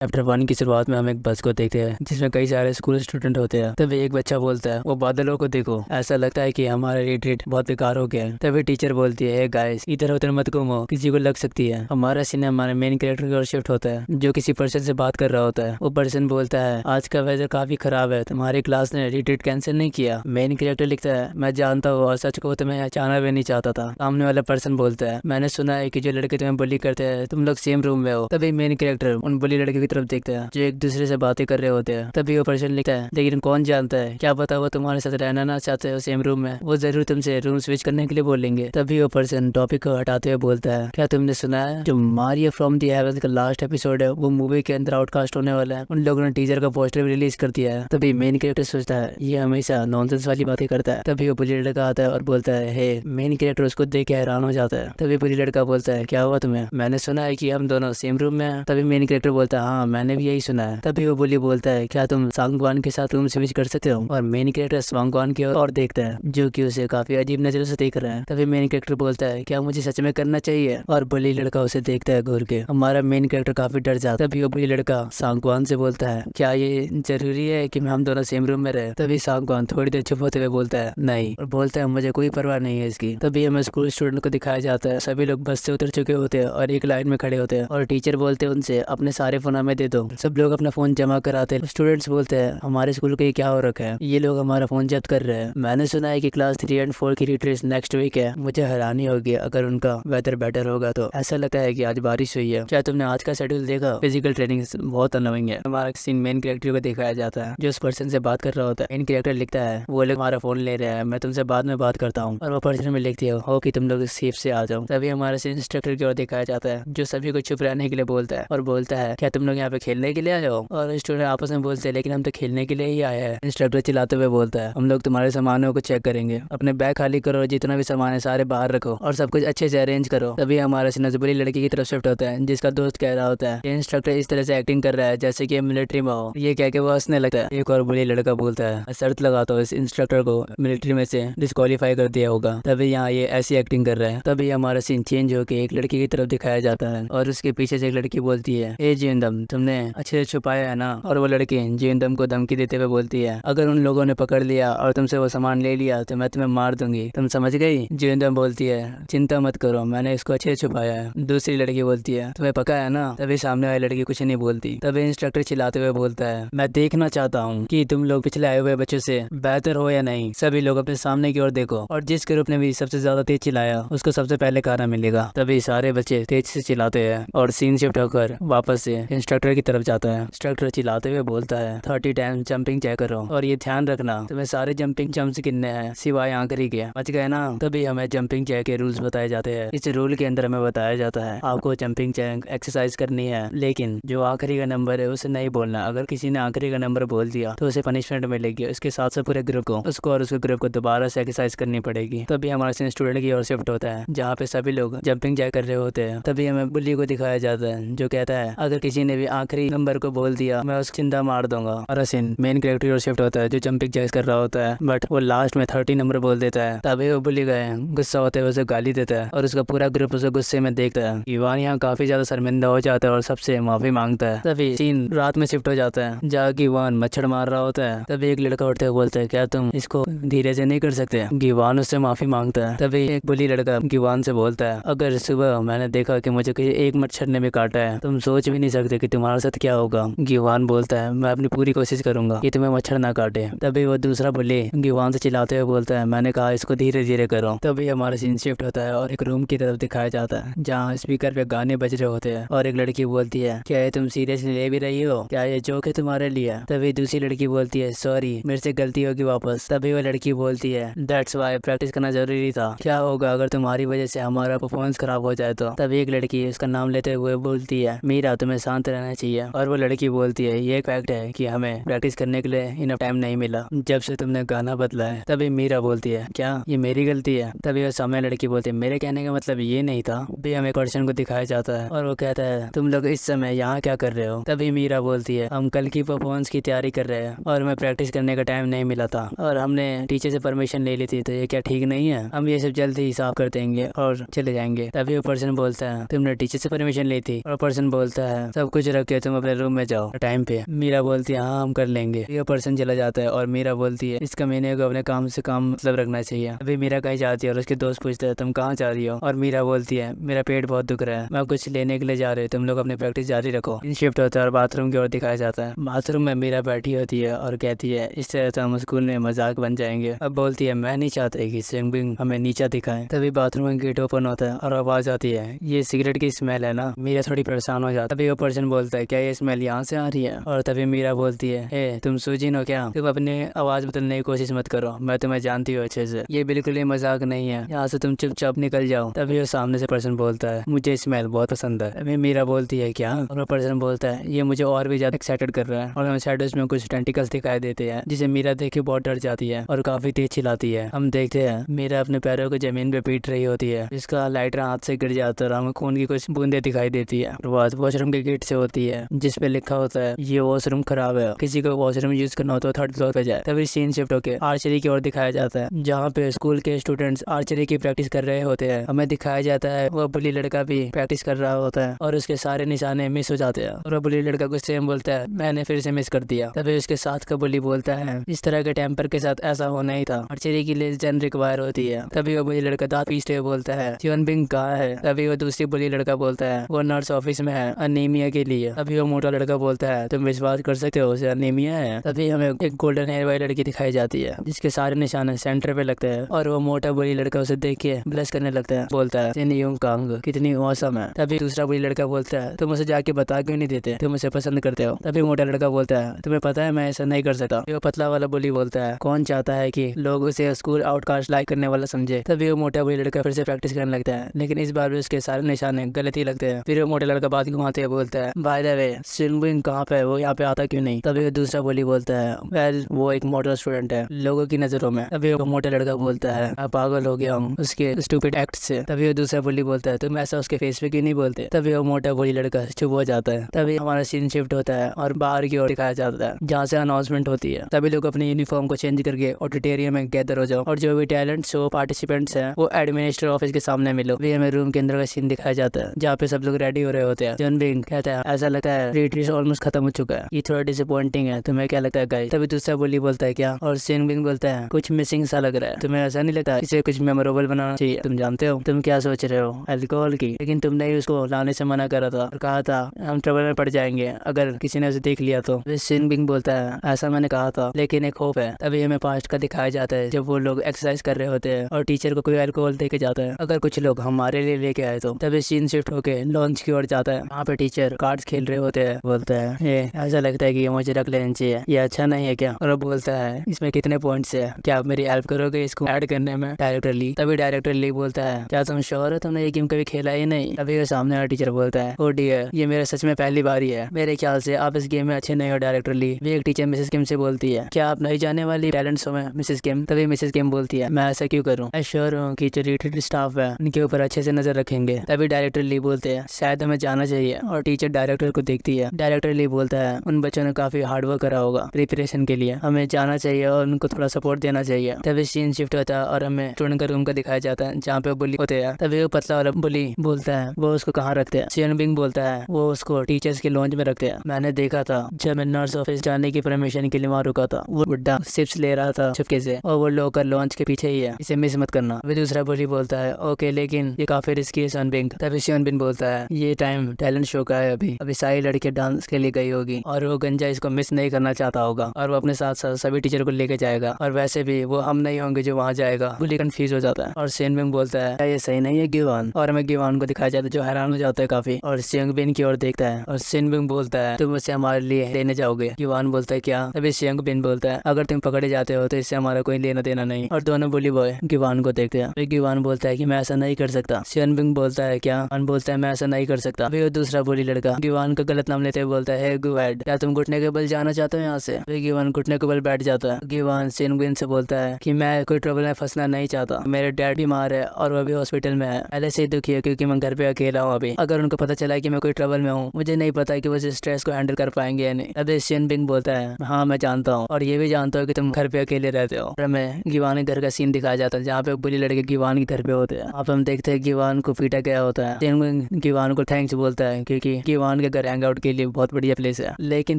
Chapter 1 की शुरुआत में हम एक बस को देखते हैं जिसमें कई सारे स्कूल स्टूडेंट होते हैं। तभी एक बच्चा बोलता है, वो बादलों को देखो, ऐसा लगता है कि हमारा रिट्रीट बहुत बेकार हो गया है। तभी टीचर बोलती है, हे गाइस, इधर उधर मत घूमो, किसी को लग सकती है। हमारा सीन हमारे मेन कैरेक्टर की ओर शिफ्ट होता है जो किसी पर्सन से बात कर रहा होता है। वो पर्सन बोलता है, आज का वेदर काफी खराब है, तुम्हारी क्लास ने रिट्रीट कैंसिल नहीं किया। मेन कैरेक्टर लिखता है, मैं जानता हूँ और सच को तो मैं यहाँ जाना भी नहीं चाहता था। सामने वाला पर्सन बोलता है, मैंने सुना है कि जो लड़के तुम्हें बुली करते हैं तुम लोग सेम रूम में हो। तभी मेन कैरेक्टर उन बुली लड़के की तरफ देखता है जो एक दूसरे से बातें कर रहे होते हैं। तभी वो पर्सन लिखता है, लेकिन कौन जानता है, क्या पता वो तुम्हारे साथ रहना ना चाहते हो सेम रूम में, वो जरूर तुमसे रूम स्विच करने के लिए बोलेंगे। तभी वो पर्सन टॉपिक को हटाते हुए बोलता है, क्या तुमने सुना है जो मारिया फ्रॉम दी हेवन का लास्ट एपिसोड है वो मूवी के अंदर आउटकास्ट होने वाला है। उन लोगों ने टीजर का पोस्टर भी रिलीज कर दिया है। तभी मेन कैरेक्टर सोचता है, ये हमेशा नॉनसेंस वाली बातें करता है। तभी वो बुली लड़का आता है और बोलता है, हे। मेन कैरेक्टर उसको देख के हैरान हो जाता है। तभी बुली लड़का बोलता है, क्या हुआ तुम्हें, मैंने सुना है कि हम दोनों सेम रूम में हैं। तभी मेन कैरेक्टर बोलता है, हाँ मैंने भी यही सुना है। तभी वो बुली बोलता है, क्या तुम सांगवान के साथ रूम स्विच कर सकते हो। और मेन कैरेक्टर सांगवान की ओर देखता है जो कि उसे काफी अजीब नजरों से देख रहा है। तभी मेन कैरेक्टर बोलता है, क्या मुझे सच में करना चाहिए। और बुली लड़का उसे देखता है घूर के। हमारा मेन कैरेक्टर काफी डर जाता है। तभी वो बुली लड़का सांगवान से बोलता है, क्या ये जरूरी है कि हम दोनों सेम रूम में रहे। तभी सांगवान थोड़ी देर चुप होते हुए बोलता है, नहीं, और बोलता है, मुझे कोई परवाह नहीं है इसकी। तभी हमें स्कूल स्टूडेंट को दिखाया जाता है, सभी लोग बस से उतर चुके होते हैं और एक लाइन में खड़े होते हैं। और टीचर बोलते हैं उनसे, अपने सारे फोन हमें दे दो। सब लोग अपना फोन जमा कराते हैं। स्टूडेंट्स बोलते हैं, हमारे स्कूल को ये क्या हो रखा है, ये लोग हमारा फोन जब्त कर रहे हैं। मैंने सुना है कि क्लास 3 और 4 की रिट्रीट नेक्स्ट वीक है। मुझे हैरानी होगी अगर उनका वेदर बेटर होगा तो। ऐसा लगता है कि आज बारिश हुई है। क्या तुमने आज का शेड्यूल देखा, फिजिकल ट्रेनिंग बहुत अनोइंग है। हमारा सीन मेन कैरेक्टर को दिखाया जाता है जो उस पर्सन से बात कर रहा होता है। मेन कैरेक्टर लिखता है, वो लोग हमारा फोन ले रहे हैं, मैं तुमसे बाद में बात करता हूँ। और वो पर्सन में लिखती हो कि तुम लोग सेफ से आ जाओ। तभी हमारा सीन इंस्ट्रक्टर की ओर दिखाया जाता है जो सभी को चुप रहने के लिए बोलता है और बोलता है, क्या तुम लोग यहाँ पे खेलने के लिए आए हो। और स्टूडेंट आपस में बोलते हैं, लेकिन हम तो खेलने के लिए ही आए हैं। इंस्ट्रक्टर चिल्लाते हुए बोलता है, हम लोग तुम्हारे सामानों को चेक करेंगे, अपने बैग खाली करो, जितना भी सामान है सारे बाहर रखो और सब कुछ अच्छे से अरेंज करो। तभी हमारा सीन बुरी लड़की की तरफ शिफ्ट होता है जिसका दोस्त कह रहा होता है, इंस्ट्रक्टर इस तरह से एक्टिंग कर रहा है जैसे कि मिलिट्री में हो। ये कह के वो हंसने लगता है। एक और बुरी लड़का बोलता है, मैं शर्त लगाता हूँ इस इंस्ट्रक्टर को मिलिट्री में से डिस्क्वालीफाई कर दिया होगा। तभी यहाँ ये ऐसी एक्टिंग कर रहा है। तभी हमारा सीन चेंज होकर एक लड़की की तरफ दिखाया जाता है और उसके पीछे से एक लड़की बोलती है, ए जिंदम, तुमने अच्छे से छुपाया है ना। और वो लड़की जिंदम को धमकी देते हुए बोलती है, अगर उन लोगों ने पकड़ लिया और तुमसे वो सामान ले लिया तो मैं तुम्हें मार दूंगी, तुम समझ गई। जिंदम बोलती है, चिंता मत करो, मैंने इसको अच्छे से छुपाया है। दूसरी लड़की बोलती है, तुम्हें पका है ना। तभी सामने वाली लड़की कुछ नहीं बोलती। तभी इंस्ट्रक्टर चिल्लाते हुए बोलता है, मैं देखना चाहता हूँ कि तुम लोग पिछले आए हुए बच्चों से बेहतर हो या नहीं। सभी लोग अपने सामने की ओर देखो और जिस ग्रुप ने भी सबसे ज्यादा तेज चिल्लाया उसको सबसे पहले खाना मिलेगा। तभी सारे बच्चे तेज से चिल्लाते हैं और सीन शिफ्ट होकर वापस से इंस्ट्रक्टर की तरफ जाता है। इंस्ट्रक्टर चिल्लाते हुए बोलता है, 30 टाइम जंपिंग चेक करो और ये ध्यान रखना तुम्हें सारे जंपिंग जंप्स गिनने हैं सिवाय आखिरी के, बच गए ना। तभी हमें जंपिंग चेक के रूल्स बताए जाते हैं। इस रूल के अंदर हमें बताया जाता है, आपको जंपिंग चेक एक्सरसाइज करनी है, लेकिन जो आखिरी का नंबर है उसे नहीं बोलना। अगर किसी ने आखिरी का नंबर बोल दिया तो उसे पनिशमेंट मिलेगी। उसके साथ साथ पूरे ग्रुप को उसको और उसके ग्रुप को दोबारा से एक्सरसाइज करनी पड़ेगी। तभी हमारा सीन स्टूडेंट की ओर शिफ्ट होता है जहाँ पे सभी लोग जंपिंग जैक कर रहे होते हैं। तभी हमें बुल्ली को दिखाया जाता है जो कहता है, अगर किसी ने भी आखिरी नंबर को बोल दिया मैं उसको जिंदा मार दूंगा। और सीन मेन कैरेक्टर की ओर शिफ्ट होता है जो जंपिंग जैक कर रहा होता है, बट वो लास्ट में 30 नंबर बोल देता है। तभी वो बुल्ली गए गुस्सा होते हुए उसे गाली देता है और उसका पूरा ग्रुप उसे गुस्से में देखता है। इवान यहाँ काफी ज्यादा शर्मिंदा हो जाता है और सबसे माफी मांगता है। तभी सीन रात में शिफ्ट हो जाता है जहाँ गिवान मच्छर मार रहा होता है। तभी एक लड़का उठते हुए बोलता है, क्या तुम इसको धीरे से नहीं कर सकते। गिवान उससे माफी मांगता है। तभी एक बुली लड़का गिवान से बोलता है, अगर सुबह मैंने देखा कि मुझे किसी एक मच्छर ने भी काटा है तुम सोच भी नहीं सकते कि तुम्हारे साथ क्या होगा। गिवान बोलता है, मैं अपनी पूरी कोशिश करूंगा कि तुम्हें मच्छर ना काटे। तभी वो दूसरा बुली गिवान से चिल्लाते हुए बोलता है, मैंने कहा इसको धीरे धीरे करो। तभी हमारा सीन शिफ्ट होता है और एक रूम की तरफ दिखाया जाता है जहाँ स्पीकर पे गाने बज रहे होते हैं और एक लड़की बोलती है, क्या ये तुम सीरियसली ले भी रही हो, क्या ये जोक है तुम्हारे लिए। तभी दूसरी लड़की बोलती है, सॉरी मेरे से गलती होगी वापस। तभी वो लड़की बोलती है, दैट्स वाई प्रैक्टिस करना जरूरी था, क्या होगा अगर तुम्हारी वजह से हमारा परफॉर्मेंस खराब हो जाए तो। तभी एक लड़की उसका नाम लेते हुए बोलती है, मीरा तुम्हें शांत रहना चाहिए। और वो लड़की बोलती है, ये एक फैक्ट है कि हमें प्रैक्टिस करने के लिए इनफ टाइम नहीं मिला जब से तुमने गाना बदला है। तभी मीरा बोलती है, क्या ये मेरी गलती है। तभी वो सामने लड़की बोलती है, मेरे कहने का मतलब ये नहीं था। भी हमें पर्सन को दिखाया जाता है और वो कहता है, तुम लोग इस समय यहाँ क्या कर रहे हो। तभी मीरा बोलती है, हम कल की परफॉर्मेंस की तैयारी कर रहे हैं और हमें प्रैक्टिस करने का टाइम नहीं मिला था और हमने टीचर से परमिशन ले ली थी, तो ये क्या ठीक नहीं है। हम ये सब जल्द ही साफ कर देंगे और चले जाएंगे। तभी वो पर्सन बोलता है, तुमने टीचर से परमिशन ली थी। और पर्सन बोलता है, सब कुछ कुछ रख के तुम अपने रूम में जाओ टाइम पे। मीरा बोलती है हाँ हम कर लेंगे। ये पर्सन चला जाता है और मीरा बोलती है इसका मैंने को अपने काम से काम मतलब रखना चाहिए। अभी मीरा कहीं जाती है और उसके दोस्त पूछते हैं तुम कहाँ जा रही हो, और मीरा बोलती है मेरा पेट बहुत दुख रहा है, मैं कुछ लेने के लिए जा रही हूँ, तुम लोग अपनी प्रैक्टिस जारी रखो। शिफ्ट होता है और बाथरूम की ओर दिखाया जाता है। बाथरूम में मीरा बैठी होती है और कहती है इस तरह तो हम स्कूल में मजाक बन जाएंगे। अब बोलती है मैं नहीं चाहती कि स्विंग हमें नीचा दिखाए। तभी बाथरूम का गेट ओपन होता है और आवाज आती है ये सिगरेट की स्मेल है ना। मीरा थोड़ी परेशान हो जाती है। तभी वो पर्सन बोलता है क्या ये स्मेल यहाँ से आ रही है, और तभी मीरा बोलती है ए तुम सूजिन हो क्या, तुम अपनी आवाज बदलने की कोशिश मत करो, मैं तुम्हें जानती हूँ अच्छे से, ये बिल्कुल ही मजाक नहीं है, यहाँ से तुम चुपचाप निकल जाओ। तभी वो सामने से पर्सन बोलता है मुझे स्मेल बहुत पसंद है। तभी मीरा बोलती है क्या, और वो पर्सन बोलता है ये मुझे और भी ज्यादा एक्साइटेड कर रहा है, और हमें शैडोज में कुछ टेंटिकल्स दिखाई देते हैं जिसे मीरा देख के बहुत डर जाती है और काफी तेज चिल्लाती है। हम देखते हैं मीरा अपने पैरों को जमीन पे पीट रही होती है, जिसका लाइटर हाथ से गिर जाता है और हमें खून की कुछ बूंदे दिखाई देती है। बात वॉशरूम के गेट से होती है जिसपे लिखा होता है ये वॉशरूम खराब है, किसी को वॉशरूम यूज करना हो तो थर्ड फ्लोर पे जाए। तभी सीन शिफ्ट होकर आर्चरी की ओर दिखाया जाता है जहाँ पे स्कूल के स्टूडेंट्स आर्चरी की प्रैक्टिस कर रहे होते हैं। हमें दिखाया जाता है वो बुली लड़का भी प्रैक्टिस कर रहा होता है और उसके सारे निशाने मिस हो जाते हैं, और वो बुली लड़का गुस्से में बोलता है मैंने फिर से मिस कर दिया। तभी उसके साथ का बुली बोलता है इस तरह के टेम्पर के साथ ऐसा होना ही था, आर्चरी की लेजेंड रिक्वायर होती है। तभी वो बुली लड़का दांत पीसते हुए बोलता है जीवन बिंग कहाँ है। तभी वो दूसरी बुली लड़का बोलता है वो नर्स ऑफिस में है अनीमिया के लिए। तभी वो मोटा लड़का बोलता है तुम विश्वास कर सकते हो उसे अनीमिया है। तभी हमें एक गोल्डन हेयर वाली लड़की दिखाई जाती है जिसके सारे निशाने सेंटर पे लगते हैं, और वो मोटा बुली लड़का उसे देख के ब्लश करने लगता है, बोलता है जिन यूं कांग कितनी औसम है। तभी दूसरा बुली लड़का बोलता है तुम उसे जाके बता क्यों नहीं देते, तुम उसे पसंद करते हो। तभी मोटा लड़का बोलता है तुम्हें पता है मैं ऐसा नहीं कर सकता। वो पतला वाला बुली बोलता है कौन चाहता है कि लोग उसे स्कूल आउटकास्ट लाइक करने वाला समझे। तभी वो मोटा बुली लड़का फिर से प्रैक्टिस करने लगता है, लेकिन इस बार भी उसके सारे निशाने गलत ही लगते हैं। फिर वो मोटा लड़का बात घुमाते हुए बोलता है बाय द वे सिंबिंग कहाँ पे, वो यहाँ पे आता क्यों नहीं। तभी वो दूसरा बुली बोलता है वेल वो एक मॉडल स्टूडेंट है लोगों की नजरों में। तभी वो मोटा लड़का बोलता है मैं पागल हो गया हूँ उसके स्टूपिड एक्ट से। तभी वो दूसरा बुली बोलता है तुम ऐसा उसके फेस पे क्यों नहीं बोलते। तभी वो मोटा बुली लड़का चुप हो जाता है। तभी हमारा सीन शिफ्ट होता है और बाहर की ओर दिखाया जाता है जहाँ से अनाउंसमेंट होती है सभी लोग अपनी यूनिफॉर्म को चेंज करके ऑडिटोरियम में गैदर हो जाओ, और जो भी टैलेंट शो पार्टिसिपेंट्स हैं वो एडमिनिस्ट्रेटर ऑफिस के सामने मिलो। भी हमें रूम के अंदर का सीन दिखाया जाता है जहाँ पे सब लोग रेडी हो रहे होते हैं। जॉन बिंग कहता है ऐसा लगता है रिट्रीट ऑलमोस्ट खत्म हो चुका है, ये थोड़ा डिसअपॉइंटिंग है, तुम्हें क्या लगता है गाइस। तभी दूसरा बुली बोलता है क्या, और सीन बिंग बोलता है कुछ मिसिंग सा लग रहा है, तुम्हें ऐसा नहीं लगता इसे कुछ मेमोरेबल बनाना चाहिए। तुम जानते हो तुम क्या सोच रहे हो अल्कोहल की, लेकिन तुमने ही उसको लाने से मना करा था और कहा था हम ट्रबल में पड़ जाएंगे अगर किसी ने उसे देख लिया तो। सीन बिंग बोलता है ऐसा मैंने कहा था लेकिन एक होप है। तभी हमें पास्ट का दिखाया जाता है जब वो लोग एक्सरसाइज कर रहे होते हैं और टीचर को कोई अल्कोहल दे के जाता है अगर कुछ लोग हमारे लिए लेके आए तो। तभी सीन शिफ्ट होके लॉन्च की ओर जाता है, वहाँ पे टीचर कार्ड्स खेल रहे होते हैं। बोलता है ये ऐसा लगता है कि ये मुझे रख लेना चाहिए, ये अच्छा नहीं है क्या। और वो बोलता है इसमें कितने पॉइंट्स है, क्या आप मेरी हेल्प करोगे इसको ऐड करने में। डायरेक्टर ली तभी डायरेक्टर ली बोलता है क्या तुम श्योर हो तुमने ये गेम कभी खेला ही नहीं। तभी वो सामने वाला टीचर बोलता है ओ डियर ये मेरा सच में पहली बार ही है, मेरे ख्याल से आप इस गेम में अच्छे नहीं हो डायरेक्टर ली। भी एक टीचर मिसेस किम से बोलती है क्या आप नहीं जाने वाली टैलेंट शो में मिसेस किम। तभी मिसेस किम बोलती है मैं ऐसा क्यों करूँ, मैं श्योर हूँ कि जो रिट्रीट स्टाफ है उनके ऊपर अच्छे से नजर रखेंगे। तभी डायरेक्टर ली बोलते हैं शायद हमें जाना चाहिए, और टीचर डायरेक्टर को देखती है। डायरेक्टर ली बोलता है उन बच्चों ने काफी हार्डवर्क करा होगा प्रिपरेशन के लिए, हमें जाना चाहिए और उनको थोड़ा सपोर्ट देना चाहिए। तभी सीन शिफ्ट होता है और हमें स्टूडेंट का रूम का दिखाया जाता है जहाँ पे बुली होते हैं। तभी वो पतला वाला बुली बोलता है वो उसको कहाँ रखते हैं। सीन बिंग बोलता है वो उसको टीचर्स के लॉन्च में रखते हैं, मैंने देखा था जब मैं नर्स ऑफिस जाने की परमिशन के लिए वहाँ रुका था, वो बुड्ढा सिप्स ले रहा था चुपके से, और वो लोकर लॉन्च के पीछे ही है, इसे मिस मत करना। वे दूसरा बुली बोलता है ओके लेकिन ये काफी रिस्की है सन बिंग। तभी सन बिंग बोलता है ये टाइम टैलेंट शो का है, अभी सारी लड़कियां डांस के लिए गई होगी और वो गंजा इसको मिस नहीं करना चाहता होगा, और वो अपने साथ साथ सभी टीचर को लेके जाएगा, और वैसे भी वो हम नहीं होंगे जो वहाँ जाएगा। बुली कंफ्यूज हो जाता है और सेन बिंग बोलता है ये सही नहीं है गिवान, और हमें गिवान को दिखाया जाता है जो हैरान हो जाता है काफी, और सेंग बिन की ओर देखता है और सेन बिंग बोलता है तुम उसे हमारे लिए लेने जाओगे। गिवान बोलता है क्या। तभी सेंग बिन बोलता है अगर तुम पकड़े जाते हो तो इससे हमारा कोई लेना देना नहीं, और दोनों बुली बॉय गिवान को देखते हैं। गिवान बोलता है कि मैं ऐसा नहीं कर सकता। सेन बिंग बोलता है क्या, बोलता है मैं ऐसा नहीं कर सकता। अभी वो दूसरा बुली लड़का गिवान का गलत नाम लेते हुए बोलता है गुवैड क्या तुम घुटने के बल जाना चाहते हो यहाँ से। गिवान घुटने के बल बैठ जाता है। गिवान सेन बिन से बोलता है कि मैं कोई ट्रबल में फंसना नहीं चाहता, मेरे डैड बीमार है और वो अभी हॉस्पिटल में है, पहले से ही दुखी है क्योंकि मैं घर पे अकेला हूँ अभी, अगर उनको पता चला कि मैं कोई ट्रबल में हूँ मुझे नहीं पता कि वो इस स्ट्रेस को हैंडल कर पाएंगे या नहीं। अभी सेन बिंग बोलता है हाँ मैं जानता हूँ और ये भी जानता हूँ कि तुम घर पे अकेले रहते हो। और हमें गिवान के घर का सीन दिखाया जाता है जहाँ पे बुली लड़के गिवान के घर पे होते हैं। आप हम देखते हैं गिवान को पीटा गया होता है। सेन बिंग गिवान को थैंक्स बोलता है क्योंकि गिवान गीवान के घर हैंग आउट के लिए बहुत बढ़िया प्लेस है, लेकिन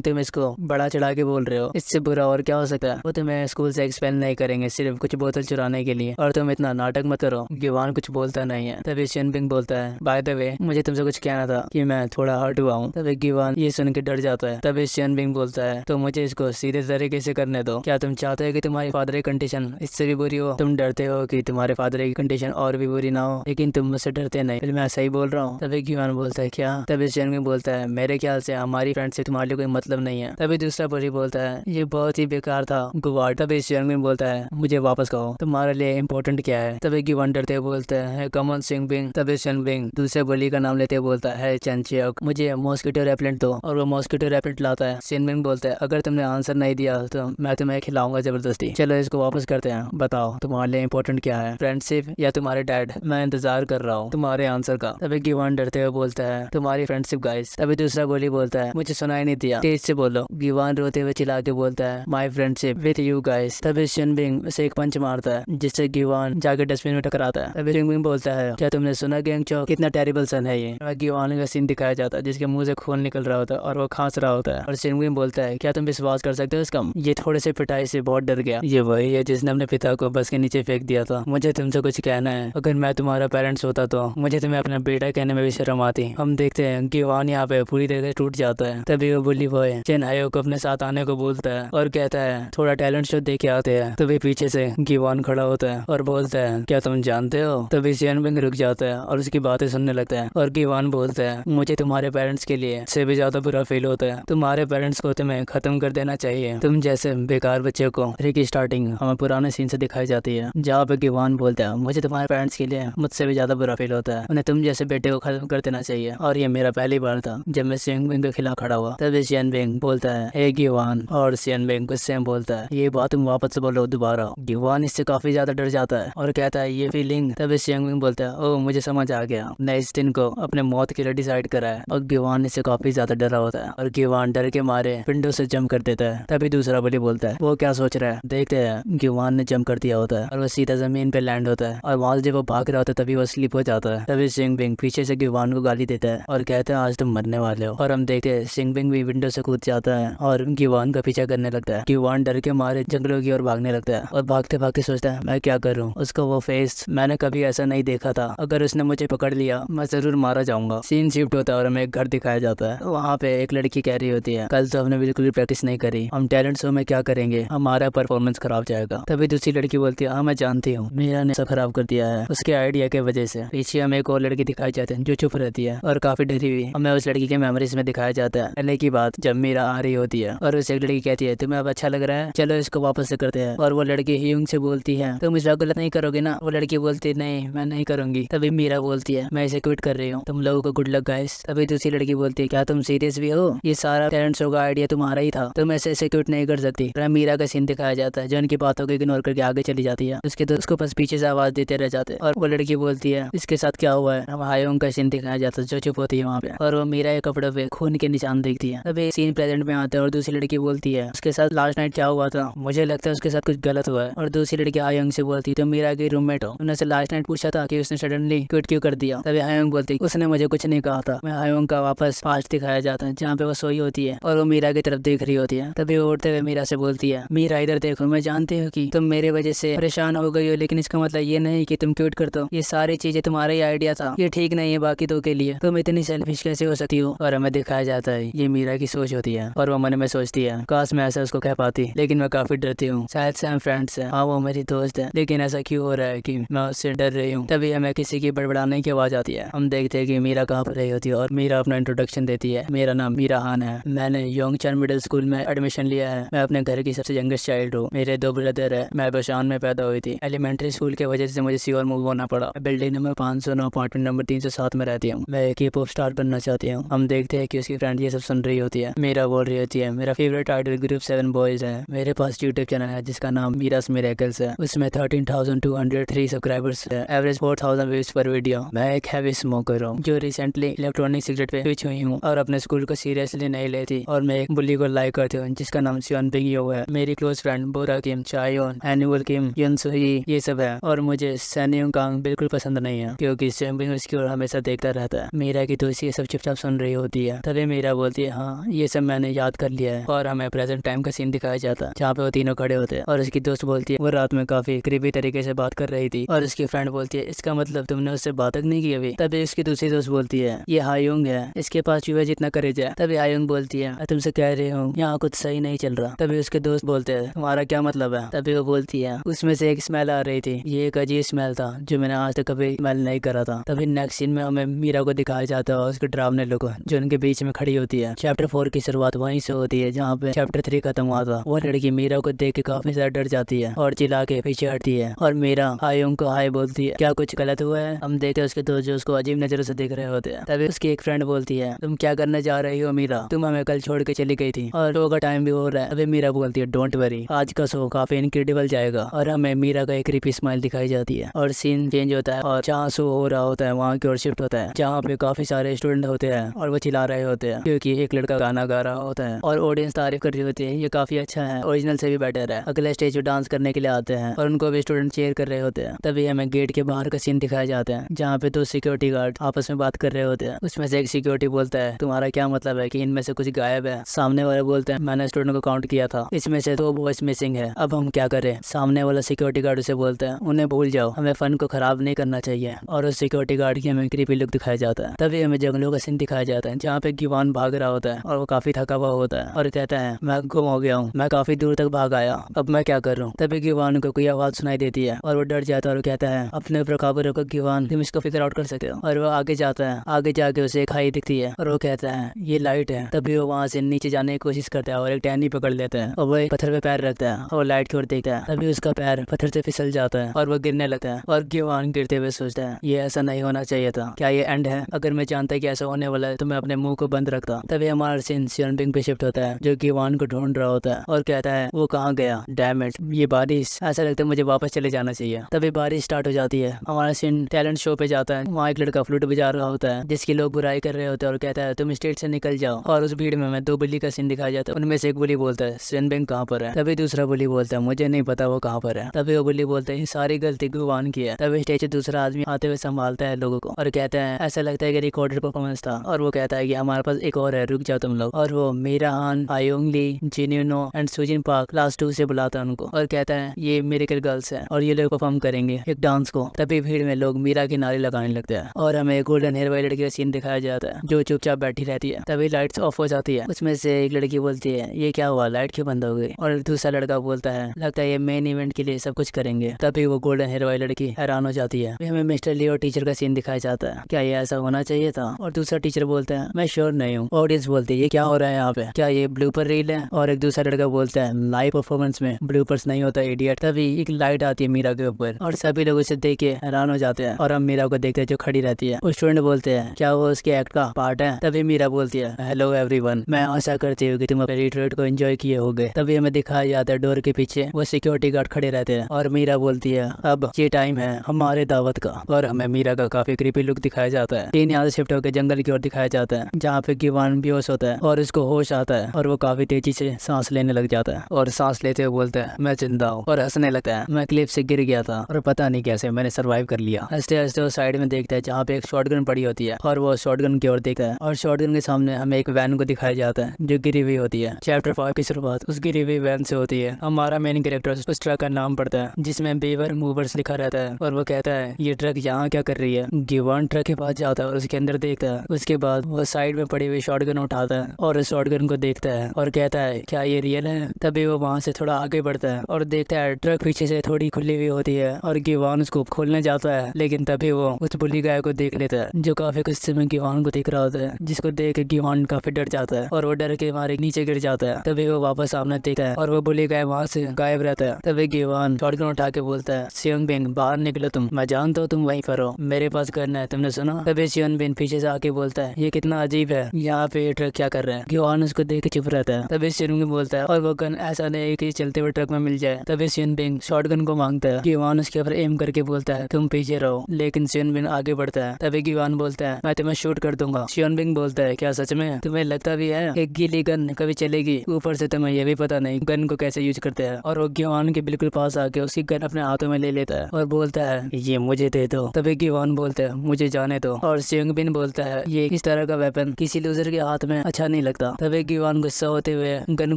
तुम इसको बड़ा चढ़ा के बोल रहे हो। इससे बुरा और क्या हो सकता है। वो तुम्हें स्कूल से एक्सपेल नहीं करेंगे सिर्फ कुछ बोतल चुराने के लिए, और तुम इतना नाटक मत करो। गीवान कुछ बोलता नहीं है। तभी शिनबिंग बोलता है, बाय द वे मुझे तुमसे कुछ कहना था कि मैं थोड़ा हर्ट हुआ हूँ। तभी गीवान ये सुन के डर जाता है। तभी शिनबिंग बोलता है, तो मुझे इसको सीधे तरीके से करने दो। क्या तुम चाहते हो कि तुम्हारी फादर की कंडीशन इससे भी बुरी हो? तुम डरते हो कि तुम्हारे फादर की कंडीशन और भी बुरी ना हो, लेकिन तुम मुझसे डरते नहीं। फिर मैं सही बोल रहा हूँ? तभी गीवान बोलता है, क्या? तभी शिनबिंग बोलता है, मेरे ख्याल से हमारी फ्रेंड से तुम्हारे लिए कोई मतलब नहीं है। तभी दूसरा बुरी बोलता है, ये बहुत ही बेकार था गुवार। तभी शिनबिंग बोलता है, मुझे वापस कहो, तुम्हारे लिए इम्पोर्टेंट क्या है? तभी गीवान डरते हुए बोलता है, कम ऑन शिनबिंग। तभी शिनबिंग दूसरे बुली का नाम लेते हुए बोलता है, चंचियोक मुझे मॉस्किटो रेपेलेंट दो, और वो मॉस्किटो रेपेलेंट लाता है। शिनबिंग बोलता है, अगर तुमने आंसर नहीं दिया तो मैं तुम्हें खिलाऊंगा जबरदस्ती। चलो इसको वापस करते हैं, बताओ तुम्हारे लिए इम्पोर्टेंट क्या है, फ्रेंडशिप या तुम्हारे डैड? मैं इंतजार कर रहा हूँ तुम्हारे आंसर का। तभी गीवान डरते हुए बोलता है, तुम्हारी फ्रेंडशिप गाइस। तभी दूसरा बोली बोलता है, मुझे सुनाई नहीं दिया, तेज से बोलो। गीवान रोते हुए चिल्ला के बोलता है, माई फ्रेंडशिप विथ यू गाइस। तभी शिनबिंग उसे एक पंच मारता है, जिससे गीवान जाके डस्टबिन में टकराता है। तभी शिनबिंग बोलता है, क्या तुमने सुना गैंगचौक कितना टेरिबल सन है ये? गीवान का सीन दिखाया जाता है जिसके मुंह से खून निकल रहा होता है और वो खांस रहा होता है। और शिनबिंग बोलता है, क्या तुम विश्वास कर सकते हो इसका? ये थोड़े से पिटाई से बहुत डर गया। ये वही है जिसने अपने पिता को बस के नीचे फेंक दिया था। मुझे तुमसे कुछ कहना है, अगर मैं तुम्हारा पेरेंट्स होता तो मुझे तुम्हें अपना बेटा कहने में भी शर्म आती। हम देखते हैं गीवान यहाँ पे पूरी तरह से टूट जाता है। तभी वो बुली बॉय चेन हायो को अपने साथ आने को बोलता है और कहता है, थोड़ा टैलेंट शो देख के आते हैं। तभी पीछे से गीवान खड़ा होता है और बोलता है, क्या तुम जानते हो? तभी शिनबिंग रुक जाता है और उसकी बातें सुनने लगता है। और गीवान बोलता है, मुझे तुम्हारे पेरेंट्स के लिए से भी ज्यादा बुरा फील होता है। तुम्हारे पेरेंट्स को तुम्हें खत्म कर देना चाहिए। तुम जैसे बेकार बच्चे को। की स्टार्टिंग हमें पुराने सीन से दिखाई जाती है, जहाँ पे गीवान बोलता है, मुझे तुम्हारे पेरेंट्स के लिए मुझसे भी ज्यादा बुरा फील होता है। उन्हें तुम जैसे बेटे को खत्म कर देना चाहिए। और ये मेरा पहली बार था जब मैं शिनबिंग के खिलाफ खड़ा हुआ। तभी शिनबिंग बोलता है, हे गीवान। और शिनबिंग गुस्से में बोलता है, ये बात तुम वापस से बोलो दोबारा। गीवान इससे काफी ज्यादा डर जाता है और कहता है, ये फीलिंग। तभी शिनबिंग बोलता है, ओ मुझे समझ आ गया, मैं इस दिन को अपने मौत के लिए डिसाइड करा है। और गीवान इससे काफी ज्यादा डरा होता है और गीवान डर के मारे विंडो से जंप कर देता है। तभी दूसरा बली बोलता है, वो क्या सोच रहा है? देखते हैं। गीवान ने जंप कर दिया होता है और वो सीधा जमीन पे लैंड होता है। और वहां से जब वो भाग रहा होता है तभी वो स्लिप हो जाता है। तभी शिनबिंग पीछे से गीवान को गाली देता है और कहता है, आज तुम मरने वाले हो। और हम देखते हैं शिनबिंग भी विंडो से कूद जाता है और गीवान का पीछा करने लगता है। गीवान डर के मारे जंगलों की ओर भागने लगता है और भागते भागते सोचता है, मैं क्या करूँ? उसका वो फेस मैंने कभी ऐसा नहीं देखा था। अगर उसने मुझे पकड़ लिया मैं जरूर मारा जाऊंगा। सीन शिफ्ट होता है और हमें एक घर दिखाया जाता है। वहाँ पे एक लड़की कह रही होती है, कल तो हमने बिल्कुल भी प्रैक्टिस नहीं करी, हम टैलेंट शो में क्या करेंगे, हमारा परफॉर्मेंस खराब जाएगा। तभी दूसरी लड़की बोलती है, हाँ मैं जानती हूँ, मीरा ने सब खराब कर दिया है उसके आइडिया के वजह से। पीछे हमें एक और लड़की दिखाई जाती है जो चुप रहती है और काफी डरी हुई। हमें उस लड़की के मेमोरीज में दिखाया जाता है पहले की बात, जब मीरा आ रही होती है और उसे एक लड़की कहती है, तुम्हें अब अच्छा लग रहा है, चलो इसको वापस से करते हैं। और वो लड़की ह्यूंग से बोलती है, तुम इस गलत नहीं करोगे ना? वो लड़की बोलती, नहीं मैं नहीं करूंगी। तभी मीरा बोलती है, मैं इसे क्विट कर रही हूँ, तुम लोगों को गुड लक गाइस। तभी दूसरी लड़की बोलती है, क्या तुम सीरियस भी हो? ये सारा टैलेंट शो का आइडिया तुम्हारा ही था, तुम ऐसे क्विट नहीं कर सकती। मीरा का सीन दिखाया जाता है जो उनकी बातों को इग्नोर करके आगे चली जाती है। उसके दोस्त को बस पीछे से आवाज देते रह जाते हैं और वो लड़की बोलती है, इसके साथ क्या हुआ है? हम हायोंग का सीन दिखाया जाता है जो चुप होती है वहाँ पे और वो मीरा के कपड़ों पे खून के निशान देखती है। तभी सीन प्रेजेंट में आता है और दूसरी लड़की बोलती है, उसके साथ लास्ट नाइट क्या हुआ था? मुझे लगता है उसके साथ कुछ गलत हुआ है। और दूसरी लड़की हायोंग से बोलती है, तुम मीरा की रूममेट हो, उन्होंने लास्ट नाइट पूछा था कि उसने सडनली क्विट क्यों कर दिया? तभी हायोंग बोलती, उसने मुझे कुछ नहीं कहा था। मैं हायोंग का वापस पास्ट दिखाया जाता है जहाँ पे वो सोई होती है और वो मीरा की तरफ देख रही होती है। तभी वो उठते हुए मीरा से बोलती है, मीरा इधर देखो, मैं जानती हूँ कि तुम मेरे वजह से परेशान हो गई हो, लेकिन इसका मतलब ये नहीं कि तुम क्विट कर दो। ये सारी चीजें तुम्हारा ही आइडिया था, ये ठीक नहीं है बाकी दो के लिए, तुम इतनी सेल्फिश कैसे हो सकती हो? और हमें दिखाया जाता है ये मीरा की सोच होती है और वो मन में सोचती है, काश मैं ऐसा उसको कह पाती, लेकिन मैं काफी डरती हूँ, शायद से हम फ्रेंड्स हैं, हाँ वो मेरी दोस्त है, लेकिन ऐसा क्यों हो रहा है कि मैं उससे डर रही हूँ। तभी हमें किसी की बड़बड़ाने की आवाज आती है। हम देखते हैं कि मीरा कहाँ पर रही होती है और मीरा अपना इंट्रोडक्शन देती है, मेरा नाम मीरा हान है, मैंने योंगचन मिडिल स्कूल में एडमिशन लिया है, मैं अपने घर की सबसे यंगेस्ट चाइल्ड हूँ, मेरे 2 ब्रदर है, मैं बशान में पैदा हुई थी। एलिमेंट्री स्कूल की वजह से मुझे सियोल मूव होना पड़ा। बिल्डिंग नंबर 509 अपार्टमेंट नंबर 307 में रहती हूँ। मैं एक हिप हॉप स्टार बनना चाहती हूँ। हम देखते हैं कि उसकी फ्रेंड ये सब सुन रही होती है। मीरा बोल रही होती है, मेरा फेवरेट आइडल ग्रुप 7 बॉयज है, मेरे पास यूट्यूब चैनल है जिसका नाम मीरास मिरेकल्स है, उसमें 13,203 सब्सक्राइबर्स है, एवरेज 4,000 व्यूज पर वीडियो। मैं एक हैवी स्मोकर हूँ जो रिसेंटली इलेक्ट्रॉनिक सिगरेट पे स्विच हुई हूँ और अपने स्कूल को सीरियसली नहीं लेती और मैं एक बुली को लाइक करती हूँ जिसका नाम शियोनबिंग यो है। मेरी क्लोज फ्रेंड बोरा किम, चायोन, एनुअल किम, युनसुही ये सब है और मुझे सैनियों कांग बिल्कुल पसंद नहीं है क्योंकि शियोनबिंग उसकी ओर हमेशा देखता रहता है। मीरा की दोस्त ये सब चुपचाप सुन सुन रही होती है। तभी मीरा बोलती है हाँ ये सब मैंने याद कर लिया है। और हमें प्रेजेंट टाइम का सीन दिखाया जाता है जहाँ पे वो तीनों खड़े होते हैं और उसकी दोस्त बोलती है वो रात में काफी क्रीपी तरीके से बात कर रही थी। और उसकी फ्रेंड बोलती है इसका मतलब तुमने उससे बात तक नहीं की अभी। तभी उसकी दूसरी दोस्त बोलती है ये हायुंग है, इसके पास चूहे जितना करेज है। तभी हायुंग बोलती है मैं तुमसे कह रही हूँ यहाँ कुछ सही नहीं चल रहा। तभी उसके दोस्त बोलते हैं तुम्हारा क्या मतलब है। तभी वो बोलती है उसमें से एक स्मेल आ रही थी, ये एक अजीब स्मेल था जो मैंने आज तक कभी स्मेल नहीं करा था। तभी नेक्स्ट सीन में हमें मीरा को दिखाया जाता है और उसके डरावने लोग जो उनके बीच में खड़ी होती है। चैप्टर 4 की शुरुआत वहीं से होती है जहाँ पे चैप्टर 3 खत्म हुआ था। वो लड़की मीरा को देख के काफी ज्यादा डर जाती है और चिल्ला के पीछे हटती है और मीरा हायुंग को हाय बोलती है क्या कुछ गलत हुआ है। हम देखते हैं उसके दोस्त जो उसको अजीब नजरों से देख रहे होते हैं। तभी उसकी एक फ्रेंड बोलती है तुम क्या करने जा रही हो मीरा, तुम हमें कल छोड़ के चली गई थी और शो का टाइम भी हो रहा है। तभी मीरा बोलती है डोंट वरी आज का शो काफी इनक्रेडिबल जाएगा। और हमें मीरा का एक क्रीपी स्माइल दिखाई जाती है और सीन चेंज होता है और जहाँ शो हो रहा होता है वहाँ की ओर शिफ्ट होता है जहाँ पे काफी सारे स्टूडेंट होते हैं और वो चिल्ला रहे होते हैं क्योंकि एक लड़का गाना गा रहा होता है और ऑडियंस तारीफ कर रही होती है ये काफी अच्छा है, ओरिजिनल से भी बेटर है। अगले स्टेज पे डांस करने के लिए आते हैं और उनको भी स्टूडेंट चेयर कर रहे होते हैं। तभी हमें गेट के बाहर का सीन दिखाया जाता है जहाँ पे दो सिक्योरिटी गार्ड आपस में बात कर रहे होते हैं। उसमें से एक सिक्योरिटी बोलता है तुम्हारा क्या मतलब है कि इनमें से कुछ गायब है। सामने वाले बोलते हैं मैंने स्टूडेंट को काउंट किया था, इसमें से 2 बॉयज मिसिंग है, अब हम क्या करें। सामने वाला सिक्योरिटी गार्ड उसे बोलता है उन्हें भूल जाओ, हमें फन को खराब नहीं करना चाहिए। और उस सिक्योरिटी गार्ड की हमें क्रीपी लुक दिखाया जाता है। तभी हमें जंगलों का सीन दिखाया जाता है जहाँ पे गिवान भाग रहा होता है और वो काफी थका हुआ होता है और कहता है मैं गुम हो गया हूँ, मैं काफी दूर तक भाग आया, अब मैं क्या कर रहा हूँ। तभी गिवान को कोई आवाज सुनाई देती है और वो डर जाता है और कहता है अपने ऊपर काबू रखो गिवान, तुम इसको फिगर आउट कर सकते हो। और वो आगे जाता है, आगे जाके उसे एक खाई दिखती है और वो कहता है ये लाइट है। तभी वो वहाँ से नीचे जाने की कोशिश करता है और एक टहनी पकड़ लेता है और वो एक पत्थर पे पैर रखता है और लाइट की ओर देखता है। तभी उसका पैर पत्थर से फिसल जाता है और वो गिरने लगता है और गिवान गिरते हुए सोचता है ये ऐसा नहीं होना चाहिए था, क्या ये एंड है। अगर मैं जानता कि ऐसा होने वाला है तो मैं अपने मुंह को बंद रखता। तभी हमारा सीन सियनबिंग पे शिफ्ट होता है जो गिवान को ढूंढ रहा होता है और कहता है वो कहाँ गया, डैम इट ये बारिश, ऐसा लगता है मुझे वापस चले जाना चाहिए। तभी बारिश स्टार्ट हो जाती है। हमारा सीन टैलेंट शो पे जाता है, वहाँ एक लड़का फ्लूट बजा रहा होता है जिसकी लोग बुराई कर रहे होते हैं और कहता है तुम स्टेज से निकल जाओ। और उस भीड़ में हमें 2 बुली का सीन दिखाया जाता है, उनमें से एक बुली बोलता है सियनबिंग कहाँ पर है। तभी दूसरा बुली बोलता है मुझे नहीं पता वो कहाँ पर है। तभी वो बुली बोलता है ये सारी गलती गुवान की है। तभी स्टेज से दूसरा आदमी आते हुए संभालता है लोगों को और कहता है ऐसा लगता है कि रिकॉर्डेड परफॉर्मेंस था। और वो कहता है कि हमारे पास एक और है, रुक जाओ तुम लोग। और वो मीरा हान, हायुंग ली, जिन्यूनो एंड सुजिन पार्क क्लास 2 से बुलाता है उनको और कहता है ये मिरेकल गर्ल्स है और ये लोग परफॉर्म करेंगे एक डांस को। तभी भीड़ में लोग मीरा की नारे लगाने लगते हैं और हमें गोल्डन हेयर वाली लड़की का सीन दिखाया जाता है जो चुपचाप बैठी रहती है। तभी लाइट्स ऑफ हो जाती है, उसमें से एक लड़की बोलती है ये क्या हुआ, लाइट क्यों बंद हो गई। और दूसरा लड़का बोलता है लगता है ये मेन इवेंट के लिए सब कुछ करेंगे। तभी वो गोल्डन हेयर वाली लड़की हैरान हो जाती है। हमें मिस्टर ली और टीचर का सीन दिखाया जाता है, क्या ये ऐसा होना चाहिए था। और दूसरा टीचर बोलता है मैं श्योर नहीं हूँ। ऑडियंस बोलती है ये क्या हो रहा है यहाँ पे, क्या ये ब्लूपर रील है। और एक दूसरा लड़का बोलता है लाइव परफॉर्मेंस में ब्लूपर्स नहीं होता इडियट। तभी एक लाइट आती है मीरा के ऊपर और सभी लोग उसे देख के हैरान हो जाते हैं और हम मीरा को देखते हैं जो खड़ी रहती है। उस स्टूडेंट बोलते हैं क्या वो उसके एक्ट का पार्ट है। तभी मीरा बोलती है हेलो एवरीवन, मैं आशा करती हूँ कि तुम अपने रिट्रीट को एंजॉय किए होगे। तभी हमें दिखाया जाता है डोर के पीछे वो सिक्योरिटी गार्ड खड़े रहते हैं और मीरा बोलती है अब ये टाइम है हमारे दावत का। और हमें मीरा का काफी क्रीपी लुक दिखाया जाता है। सीन यहाँ से शिफ्ट होकर जंगल की ओर दिखाया जाता है जहाँ पे गिवान बेहोश होता है और उसको होश आता है और वो काफी तेजी से सांस लेने लग जाता है और सांस लेते हुए बोलता है मैं जिंदा हूँ और हंसने लगता है मैं क्लिफ से गिर गया था और पता नहीं कैसे मैंने सर्वाइव कर लिया। हंसते हंसते वो साइड में देखता है जहाँ पे एक शॉटगन पड़ी होती है और वो शॉटगन की ओर देखता है और शॉटगन के सामने हमें एक वैन को दिखाया जाता है जो गिरी हुई होती है। चैप्टर 5 की शुरुआत उस गिरी हुई वैन से होती है। हमारा मेन कैरेक्टर उस ट्रक का नाम पढ़ता है जिसमें बेवर मूवर्स लिखा रहता है और वो कहता है ये ट्रक यहाँ क्या कर रही है। गिवान ट्रक के पास जाता है और उसके अंदर देखता है। उसके बाद वो साइड में पड़ी हुई शॉटगन उठाता है और उस शॉटगन को देखता है और कहता है क्या ये रियल है। तभी वो वहाँ से थोड़ा आगे बढ़ता है और देखता है ट्रक पीछे से थोड़ी खुली हुई होती है और गिवान उसको खोलने जाता है लेकिन तभी वो उस बुली गाय को देख लेता है जो काफी गुस्से में गिवान को देख रहा होता है, जिसको देख के गिवान काफी डर जाता है और वो डर के मारे नीचे गिर जाता है। तभी वो वापस सामने देखता है और वो बुली गाय वहाँ से गायब रहता है। तभी गिवान शॉटगन उठा के बोलता है सियोंगबिन बाहर निकलो तुम, मैं जानता हूँ तुम वहीं पर हो, मेरे पास गन है, तुमने सुना। तभी सियोंगबिन पीछे से आके बोलता है ये कितना अजीब है, यहाँ पे ये ट्रक क्या कर रहे हैं। गिवान उसको देख के चुप रहता है। तभी सियोंगबिन बोलता है और वो गन ऐसा नहीं कि चलते हुए ट्रक में मिल जाए। तभी सियोंगबिन शॉटगन को मांगता है। गिवान उसके ऊपर एम करके बोलता है तुम पीछे रहो, लेकिन सियोंगबिन आगे बढ़ता है। तभी गिवान बोलता है मैं तुम्हें शूट कर दूंगा। सियोंगबिन बोलता है क्या सच में, तुम्हें लगता भी है एक गीली गन कभी चलेगी, ऊपर से तुम्हें ये भी पता नहीं गन को कैसे यूज करते हैं। और वो गिवान के बिल्कुल पास आके उसकी गन अपने हाथों में ले लेता है और बोलता है ये मुझे दे दो। तभी गिवान बोलता है मुझे जाने दो। और सियोंगबिन बोलता है ये इस तरह का वेपन किसी लूजर के हाथ में अच्छा नहीं लगता। तभी गिवान गुस्सा होते हुए गन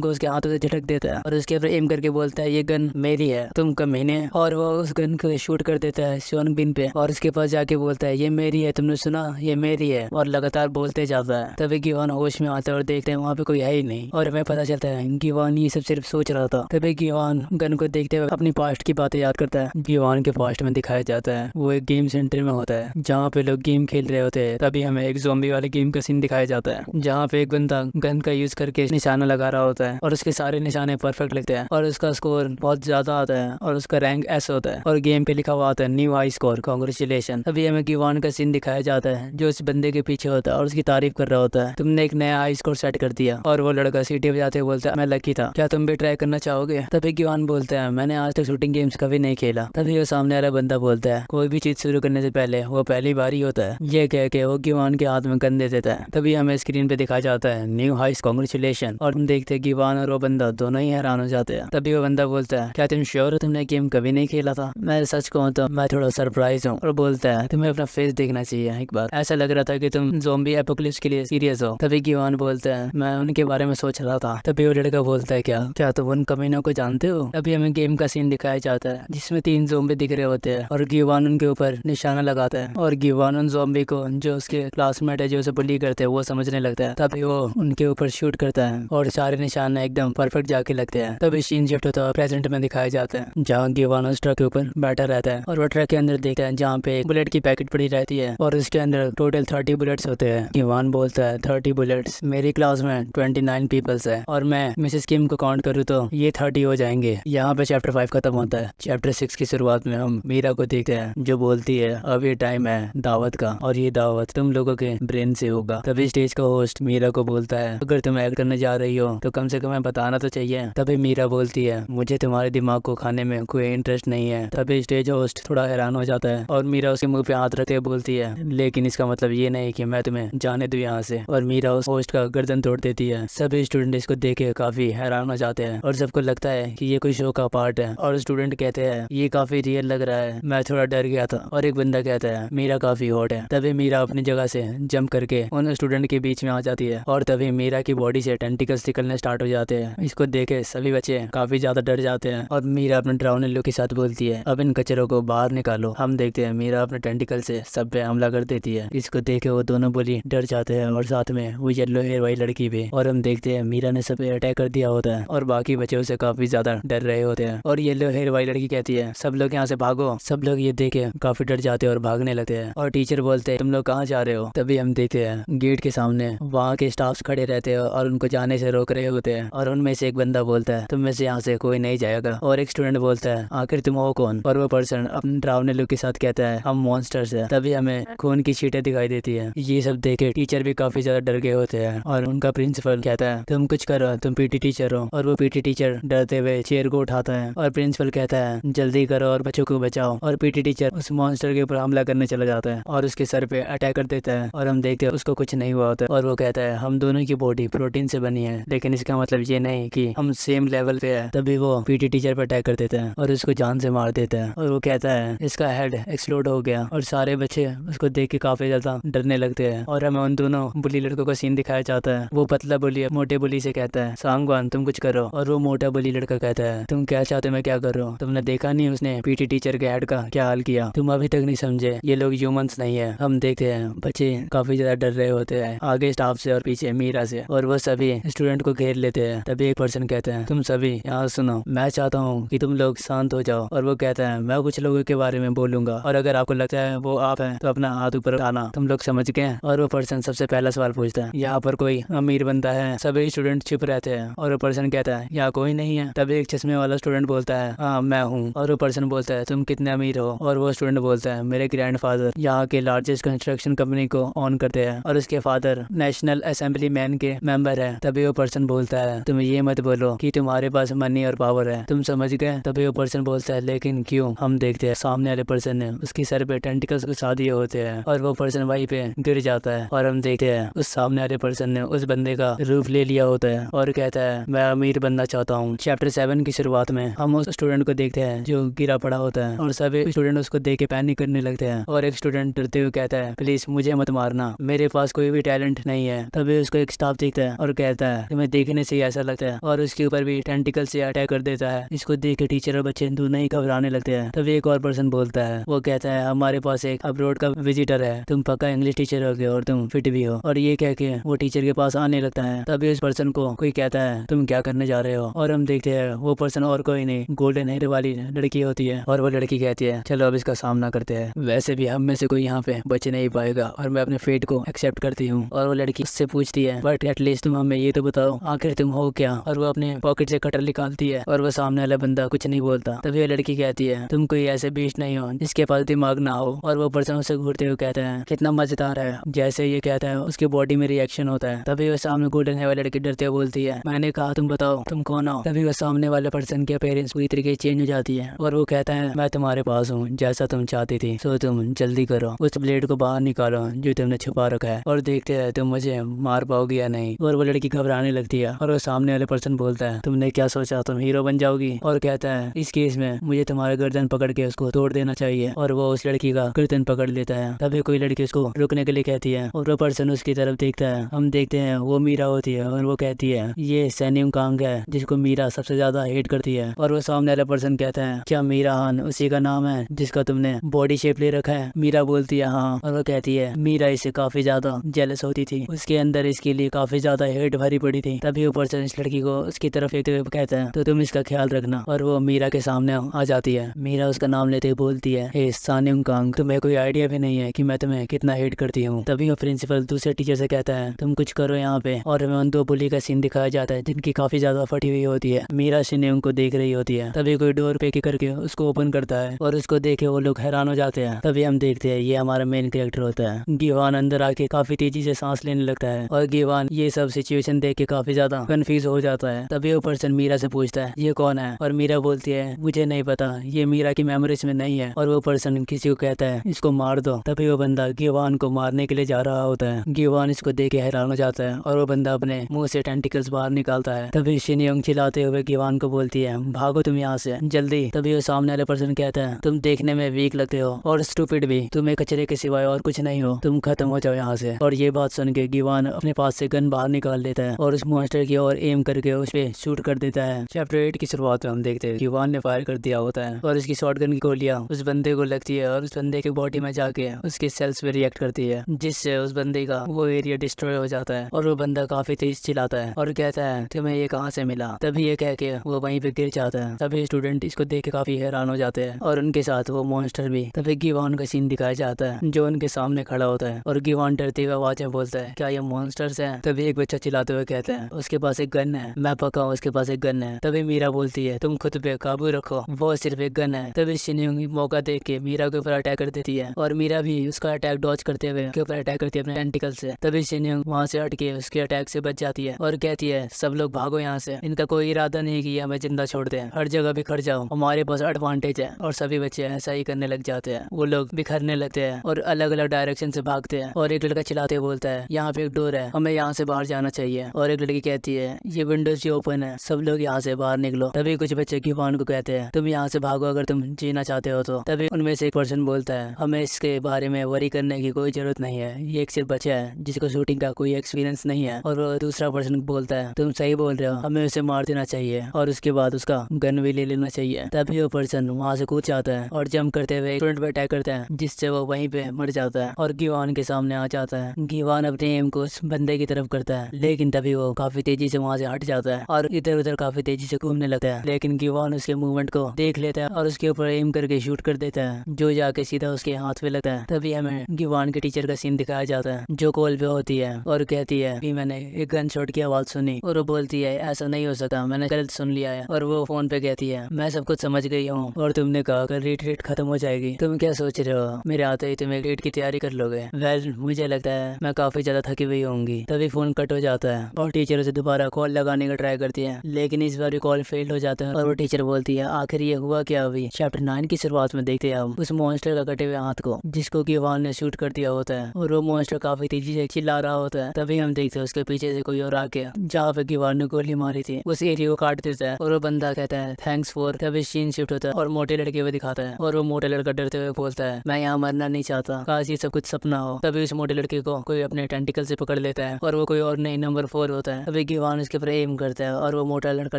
को उसके हाथों से झटक देता है और उसके ऊपर एम करके बोलता है ये गन मेरी है, तुम कमीने। और वो उस गन को शूट कर देता है सोन बिन पे और उसके पास जाके बोलता है ये मेरी है, तुमने सुना, ये मेरी है। और लगातार बोलते जाता है। तभी गिवान होश में आता है और देखते हैं वहाँ पे कोई है ही नहीं और हमें पता चलता है गिवान ये सब सिर्फ सोच रहा था। तभी गिवान गन को देखते हुए अपनी पास्ट की बातें याद करता है। गिवान के पास्ट में दिखाया जाता है वो एक गेम सेंटर में होता है जहाँ पे लोग गेम खेल रहे होते हैं। तभी हमें एक ज़ॉम्बी वाले गेम का सीन दिखाया जाता है जहाँ पे एक बंदा गन का यूज करके निशाना लगा रहा होता है और उसके सारे निशाने परफेक्ट लगते हैं और उसका स्कोर बहुत ज्यादा आता है और उसका रैंक एस होता है और गेम पे लिखा हुआ आता है न्यू हाई स्कोर, कांग्रेचुलेशन। तभी हमें गिवान का सीन दिखाया जाता है जो उस बंदे के पीछे होता है और उसकी तारीफ कर रहा होता है, तुमने एक नया हाई स्कोर सेट कर दिया। और वो लड़का सीटी बजाते हुए बोलता है मैं लकी था, क्या तुम भी ट्राई करना चाहोगे। तभी गिवान बोलता है मैंने आज तक शूटिंग गेम्स कभी नहीं खेला। तभी वो सामने वाला बंदा बोलता है कोई भी चीज शुरू करने से पहले वो पहली बार ही होता है। ये कह के वो गिवान के हाथ में गन दे देता है। तभी हमें स्क्रीन पे दिखाया जाता है न्यू हाई कांग्रेचुलेशन और हम देखते हैं गिवान और वो बंदा दोनों ही हैरान हो जाते हैं। तभी वो बंदा बोलता है क्या तुम श्योर हो तुमने गेम कभी नहीं खेला था। मैं सच कहूँ तो मैं थोड़ा सरप्राइज हूँ। और बोलता है तुम्हें अपना फेस देखना चाहिए एक बार, ऐसा लग रहा था कि तुम ज़ॉम्बी एपोकलिप्स के लिए सीरियस हो। तभी गिवान बोलता है मैं उनके बारे में सोच रहा था। तभी वो लड़का बोलता है क्या तुम उन कमीनों को जानते हो। तभी हमें गेम का सीन दिखाया जाता है जिसमें 3 ज़ॉम्बी दिख रहे होते हैं और गिवान उनके ऊपर निशाना लगाता है और गिवान उन ज़ॉम्बी को जो उसके क्लासमेट है जो उसे बुली करते हैं वो समझने लगता है। तभी वो उनके ऊपर शूट करता है और सारे निशान एकदम परफेक्ट जाके लगते हैं। तभी सीन शिफ्ट होता है प्रेजेंट में दिखाया जाता है जहाँ गिवान उस ट्रक के ऊपर बैठा रहता है और वो ट्रक के अंदर देखता है जहाँ पे एक बुलेट की पैकेट पड़ी रहती है और उसके अंदर टोटल 30 बुलेट्स होते हैं। गिवान बोलता है 30 बुलेट्स, मेरी क्लास में 29 पीपल्स है और मैं मिसेस किम को काउंट करूँ तो ये 30 हो जाएंगे। यहाँ पे चैप्टर 5 खत्म होता है। चैप्टर 6 की शुरुआत में हम मीरा को देखते हैं जो बोलती है अब ये टाइम है दावत का और ये दावत तुम लोगों के ब्रेन से होगा। तभी स्टेज का होस्ट मीरा को बोलता है अगर तुम एक्ट करने जा रही हो तो कम से कम बताना तो चाहिए। तभी मीरा बोलती है मुझे तुम्हारे दिमाग को खाने में कोई इंटरेस्ट नहीं है। तभी स्टेज होस्ट थोड़ा हैरान हो जाता है और मीरा उसके मुंह पे हाथ रखते बोलती है लेकिन इसका मतलब ये नहीं कि मैं तुम्हें जाने दूं यहाँ से। और मीरा उस होस्ट का गर्दन तोड़ देती है। सभी स्टूडेंट इसको देख के काफी हैरान हो जाते हैं और सबको लगता है कि ये कोई शो का पार्ट है और स्टूडेंट कहते हैं ये काफी रियल लग रहा है, मैं थोड़ा डर गया था। और एक बंदा कहता है मीरा काफी हॉट है। तभी मीरा अपनी जगह से जंप करके उन स्टूडेंट के बीच में आ जाती है और तभी मीरा की बॉडी से टेंटिकल्स निकलने स्टार्ट हो जाते हैं। इसको देखे सभी बच्चे काफी ज्यादा डर जाते हैं और मीरा अपने डरावने लुक के साथ बोलती है अब इन कचरों को बाहर निकालो। हम देखते हैं मीरा अपने टेंटिकल से सब पे हमला कर देती है। इसको देखे वो दोनों बुली डर जाते हैं और साथ में वो येलो हेयर वाली लड़की भी। और हम देखते हैं मीरा ने सब पे अटैक कर दिया होता है और बाकी बच्चे उसे काफी ज्यादा डर रहे होते हैं। और येलो हेयर वाली लड़की कहती है सब लोग यहाँ से भागो। सब लोग ये देखे काफी डर जाते हैं और भागने लगते हैं और टीचर बोलते हैं तुम लोग कहाँ जा रहे हो। तभी हम देखते हैं गेट के सामने वहाँ के स्टाफ खड़े रहते हैं और उनको जाने से रोक रहे होते हैं और उनमें से एक बंदा बोलता है तुम में से यहाँ से कोई नहीं जाएगा। और एक स्टूडेंट बोलता है आखिर तुम हो कौन। और वो पर्सन अपने डरावने लुक के साथ कहता है हम मॉन्स्टर्स है। तभी हमें खून की छींटें दिखाई देती है। ये सब देखे टीचर भी काफी ज्यादा डर गए होते हैं और उनका प्रिंसिपल कहता है तुम कुछ करो, तुम पीटी टीचर हो। और वो पीटी टीचर डरते हुए चेयर को उठाता है और प्रिंसिपल कहता है जल्दी करो और बच्चों को बचाओ। और पीटी टीचर उस मॉन्स्टर के ऊपर हमला करने चला जाता है और उसके सर पे अटैक कर देता है और हम देखते हैं उसको कुछ नहीं हुआ होता है। और वो कहता है हम दोनों की बॉडी प्रोटीन से बनी है लेकिन इसका मतलब ये नहीं कि हम सेम लेवल पे है। तभी वो पीटी टीचर पर अटैक कर देता है और उसको जान से मार देता है और वो कहता है इसका हेड एक्सप्लोड हो गया। और सारे बच्चे उसको देख के काफी ज्यादा डरने लगते हैं और हमें उन दोनों बुली लड़कों का सीन दिखाया जाता है। वो पतला बुली मोटे बुली से कहता है सांगवान तुम कुछ करो। और वो मोटा बुली लड़का कहता है तुम क्या चाहते मैं क्या करूँ, तुमने देखा नहीं उसने पीटी टीचर के हेड का क्या हाल किया, तुम अभी तक नहीं समझे ये लोग ह्यूमंस नहीं है। हम देखते हैं बच्चे काफी ज्यादा डर रहे होते हैं आगे स्टाफ से और पीछे मीरा से और वो सभी स्टूडेंट को घेर लेते हैं। तभी एक पर्सन कहता है तुम सभी यहाँ सुनो, मैं चाहता हूँ कि तुम लोग शांत हो जाओ। और वो कहता है मैं कुछ लोगों के बारे में बोलूंगा और अगर आपको लगता है वो आप हैं तो अपना हाथ ऊपर उठाना, तुम लोग समझ गए। और वो पर्सन सबसे पहला सवाल पूछता है यहाँ पर कोई अमीर बंदा है। सभी स्टूडेंट चुप रहते हैं और वो पर्सन कहता है यहाँ कोई नहीं है। तभी एक चश्मे वाला स्टूडेंट बोलता है हाँ मैं हूँ। और वो पर्सन बोलता है तुम कितने अमीर हो। और वो स्टूडेंट बोलता है मेरे ग्रैंडफादर यहाँ के लार्जेस्ट कंस्ट्रक्शन कंपनी को ऑन करते हैं और उसके फादर नेशनल असेंबली मैन के मेंबर है। तभी वो पर्सन बोलता है तुम ये मत बोलो कि तुम्हारे पास मनी और पावर है, तुम समझ गए। तभी वो पर्सन बोलता है लेकिन क्यों। हम देखते हैं सामने वाले पर्सन ने उसके सर पे टेंटिकल्स घुसा दिए होते हैं और वो पर्सन वहीं पे गिर जाता है। और हम देखते हैं उस सामने वाले पर्सन ने उस बंदे का रूप ले लिया होता है और कहता है मैं अमीर बनना चाहता हूँ। चैप्टर 7 की शुरुआत में हम उस स्टूडेंट को देखते हैं जो गिरा पड़ा होता है और सभी स्टूडेंट उसको देख के पैनिक करने लगते हैं और एक स्टूडेंट डरते हुए कहता है प्लीज मुझे मत मारना। ना, मेरे पास कोई भी टैलेंट नहीं है। तभी उसको एक स्टाफ दिखता है और कहता है तुम्हें देखने से ही ऐसा लगता है, और उसके ऊपर भी टेंटिकल से अटैक कर देता है। इसको देख के टीचर और बच्चे दोनों ही घबराने लगते हैं। तभी एक और पर्सन बोलता है, वो कहता है हमारे पास एक अब्रॉड का विजिटर है, तुम पक्का इंग्लिश टीचर हो गए और तुम फिट भी हो। और ये कह के वो टीचर के पास आने लगता है। तभी उस पर्सन को कोई कहता है तुम क्या करने जा रहे हो, और हम देखते हैं वो पर्सन और कोई नहीं, गोल्डन हेयर वाली लड़की होती है। और वो लड़की कहती है चलो अब इसका सामना करते हैं, वैसे भी हम में से कोई यहाँ पे बच नहीं पाएगा और मैं अपने फेट को एक्सेप्ट करती हूँ। और वो लड़की उससे पूछती है बट एटलीस्ट तुम हमें ये तो बताओ आखिर तुम हो क्या। और वो अपने पॉकेट से कटर निकालती है और वो सामने वाला बंदा कुछ नहीं बोलता। तभी वो लड़की कहती है तुम कोई ऐसे बीच नहीं हो जिसके पास दिमाग ना हो। और वो पर्सन उसे घूरते हुए कहता है कितना मजेदार है। जैसे ये कहता है उसकी बॉडी में रिएक्शन होता है। तभी वो सामने गोल्डन हेयर वाली लड़की डरते हुए बोलती है मैंने कहा तुम बताओ तुम कौन हो। तभी वो सामने वाले पर्सन के पेरेंट्स पूरी तरीके चेंज हो जाती है और वो कहता है मैं तुम्हारे पास हूँ जैसा तुम चाहती थी, सो तुम जल्दी करो, उस ब्लेड को बाहर निकालो जो तुमने छुपा रखा है और देखते हैं तुम मुझे मार पाओगी या नहीं। और वो लड़की घबराने लगती है और वो सामने वाले पर्सन बोलता है तुमने क्या सोचा तुम हीरो बन जाओगी। और कहता है इस केस में मुझे तुम्हारा गर्दन पकड़ के उसको तोड़ देना चाहिए। और वो उस लड़की का गर्दन पकड़ लेता है। तभी कोई लड़की उसको रुकने के लिए कहती है और वो पर्सन उसकी तरफ देखता है। हम देखते हैं वो मीरा होती है और वो कहती है ये सैनियम कांग है जिसको मीरा सबसे ज्यादा हेट करती है। और वो सामने वाला पर्सन कहता है क्या मीरा खान उसी का नाम है जिसका तुमने बॉडी शेप ले रखा है। मीरा बोलती है हाँ। और वो कहती है मीरा इससे काफी ज्यादा जेलस होती थी, उसके अंदर इसके लिए काफी ज्यादा हेट भरी पड़ी थी। तभी वो पर्सन इस लड़की को उसकी तरफ देखते हुए कहता है तो तुम इसका ख्याल रखना। और वो मीरा के सामने आ जाती है। मीरा उसका नाम लेते हुए बोलती है हे सानियम कांग, तुम्हें कोई आइडिया भी नहीं है कि मैं तुम्हें कितना हेट करती हूँ। तभी वो प्रिंसिपल दूसरे टीचर से कहता है तुम कुछ करो यहाँ पे। और हमें उन दो पुली का सीन दिखाया जाता है जिनकी काफी ज्यादा फटी हुई होती है। मीरा सिनेम को देख रही होती है। तभी कोई डोर पे करके उसको ओपन करता है और उसको देखे वो लोग हैरान हो जाते हैं। तभी हम देखते हैं ये हमारा मेन कैरेक्टर होता है। गिवान अंदर आके काफी तेजी से सांस लेने लगता है और गिवान ये सब सिचुएशन देख के काफी ज्यादा कंफ्यूज हो जाता है। तभी वो पर्सन मीरा से पूछता है ये कौन है। और मीरा बोलती है मुझे नहीं पता, ये मीरा की मेमोरीज में नहीं है। और वो पर्सन किसी को कहता है इसको मार दो। तभी वो बंदा गिवान को मारने के लिए जा रहा होता है। गिवान इसको देख के हैरान हो जाता है और वो बंदा अपने मुंह से टेंटिकल्स बाहर निकालता है। तभी शिनयोंग चिल्लाते हुए गिवान को बोलती है भागो तुम यहाँ से जल्दी। तभी वो सामने वाले पर्सन कहता है तुम देखने में वीक लगते हो और स्टूपिड भी, तुम्हें कचरे के सिवाय और कुछ नहीं हो, तुम खत्म हो जाओ यहाँ से। और ये बात सुन के गिवान अपने पास से गन बाहर निकाल लेता है और उस मॉन्स्टर की ओर एम करके उस पे शूट कर देता है। चैप्टर 8 की शुरुआत में हम देखते हैं गिवान ने फायर कर दिया होता है और उसकी शॉटगन की गोलियां उस बंदे को लगती है और उस बंदे के बॉडी में जाके उसके सेल्स पे रिएक्ट करती है जिससे उस बंदे का वो एरिया डिस्ट्रॉय हो जाता है। और वो बंदा काफी तेज चिल्लाता है और कहता है तुम्हें ये कहाँ से मिला। तभी ये कह के वो वहीं पे गिर जाता है। तभी स्टूडेंट इसको देख के काफी हैरान हो जाते हैं और उनके साथ वो मॉन्स्टर भी। तभी गिवान का सीन दिखाया जाता है जो उनके सामने खड़ा होता है और गिवान डरते हुए आवाज में बोलता है क्या ये मॉन्स्टर्स हैं। तभी एक बच्चा चिल्लाते हुए कहता है उसके पास एक गन है, मैं पक्का हूँ उसके पास एक गन है। तभी मीरा बोलती है तुम खुद पे काबू रखो, वो सिर्फ एक गन है। तभी शिनयोंग मौका देख के मीरा के ऊपर अटैक कर देती है और मीरा भी उसका अटैक डॉज करते हुए के ऊपर अटैक करती है अपने टेंटिकल से। तभी शिनयोंग वहाँ से हट के उसके अटैक से बच जाती है और कहती है सब लोग भागो यहाँ से, इनका कोई इरादा नहीं कि हमें जिंदा छोड़ दें, हर जगह बिखर जाओ, हमारे पास एडवांटेज है। और सभी बच्चे ऐसा ही करने लग जाते हैं, वो लोग बिखरने लगते हैं और अलग अलग डायरेक्शन से भागते हैं। और एक लड़का चिल्लाते हुए बोलता है यहाँ पे एक डोर है, हमें यहाँ से बाहर जाना चाहिए। और एक लड़की कहती है ये विंडोज ओपन है, सब लोग यहाँ से बाहर निकलो। तभी कुछ बच्चे गिवान को कहते हैं तुम यहाँ से भागो अगर तुम जीना चाहते हो तो। तभी उनमें से एक पर्सन बोलता है हमें इसके बारे में वरी करने की कोई जरूरत नहीं है, ये एक सिर्फ बच्चा है जिसको शूटिंग का कोई एक्सपीरियंस नहीं है। और वो दूसरा पर्सन बोलता है तुम सही बोल रहे हो, हमें उसे मार देना चाहिए और उसके बाद उसका गन भी ले लेना चाहिए। तभी वो पर्सन वहाँ से कूद जाता है और जंप करते हुए स्टूडेंट पे अटैक करता है जिससे वो वहीं पे मर जाता है और गिवान के सामने आ जाता है। गिवान अपने एम को उस बंदे की तरफ करता है लेकिन तभी वो काफी तेजी से वहाँ से हट जाता है और इधर उधर काफी तेजी से घूमने लगता है। लेकिन गिवान उसके मूवमेंट को देख लेता है और उसके ऊपर एम करके शूट कर देता है जो जाके सीधा उसके हाथ पे लगता है। तभी हमें गिवान के टीचर का सीन दिखाया जाता है जो कॉल पे होती है और कहती है कि मैंने एक गन शॉट की आवाज सुनी। और वो बोलती है ऐसा नहीं हो सकता, मैंने गलत सुन लिया है। और वो फोन पे कहती है मैं सब कुछ समझ गई हूँ और तुमने कहा कर रिट्रीट खत्म हो जाएगी, तुम क्या सोच रहे हो मेरे आते ही तुम एक डेट की तैयारी कर लोगे। वेल मुझे लगता है मैं काफी ज्यादा थकी हुई होंगी। तभी फोन कट हो जाता है और टीचर उसे दोबारा कॉल लगाने का ट्राई करती है लेकिन इस बार कॉल फेल हो जाता है और वो टीचर बोलती है आखिर ये हुआ क्या। अभी चैप्टर 9 की शुरुआत में देखते हैं हम उस मॉन्स्टर का कटे हुए हाथ को जिसको गिवान ने शूट कर दिया होता है और वो मॉन्स्टर काफी तेजी से चिल्ला रहा होता है। तभी हम देखते हैं उसके पीछे से कोई और आके जहाँ पे गिवान ने गोली मारी थी उस एरिया को काट देता है और वो बंदा कहता है थैंक्स फॉर। तभी सीन शिफ्ट होता है और मोटे लड़के को दिखाता है और वो मोटे लड़का डरते हुए बोलता है मैं यहाँ मरना नहीं चाहता, काश ये सब कुछ सपना हो। तभी तभी उस मोटे लड़के को कोई अपने टेंटिकल से पकड़ लेता है और वो कोई और नहीं नंबर 4 होता है। तभी गिवान उसके ऊपर एम करता है और वो मोटा लड़का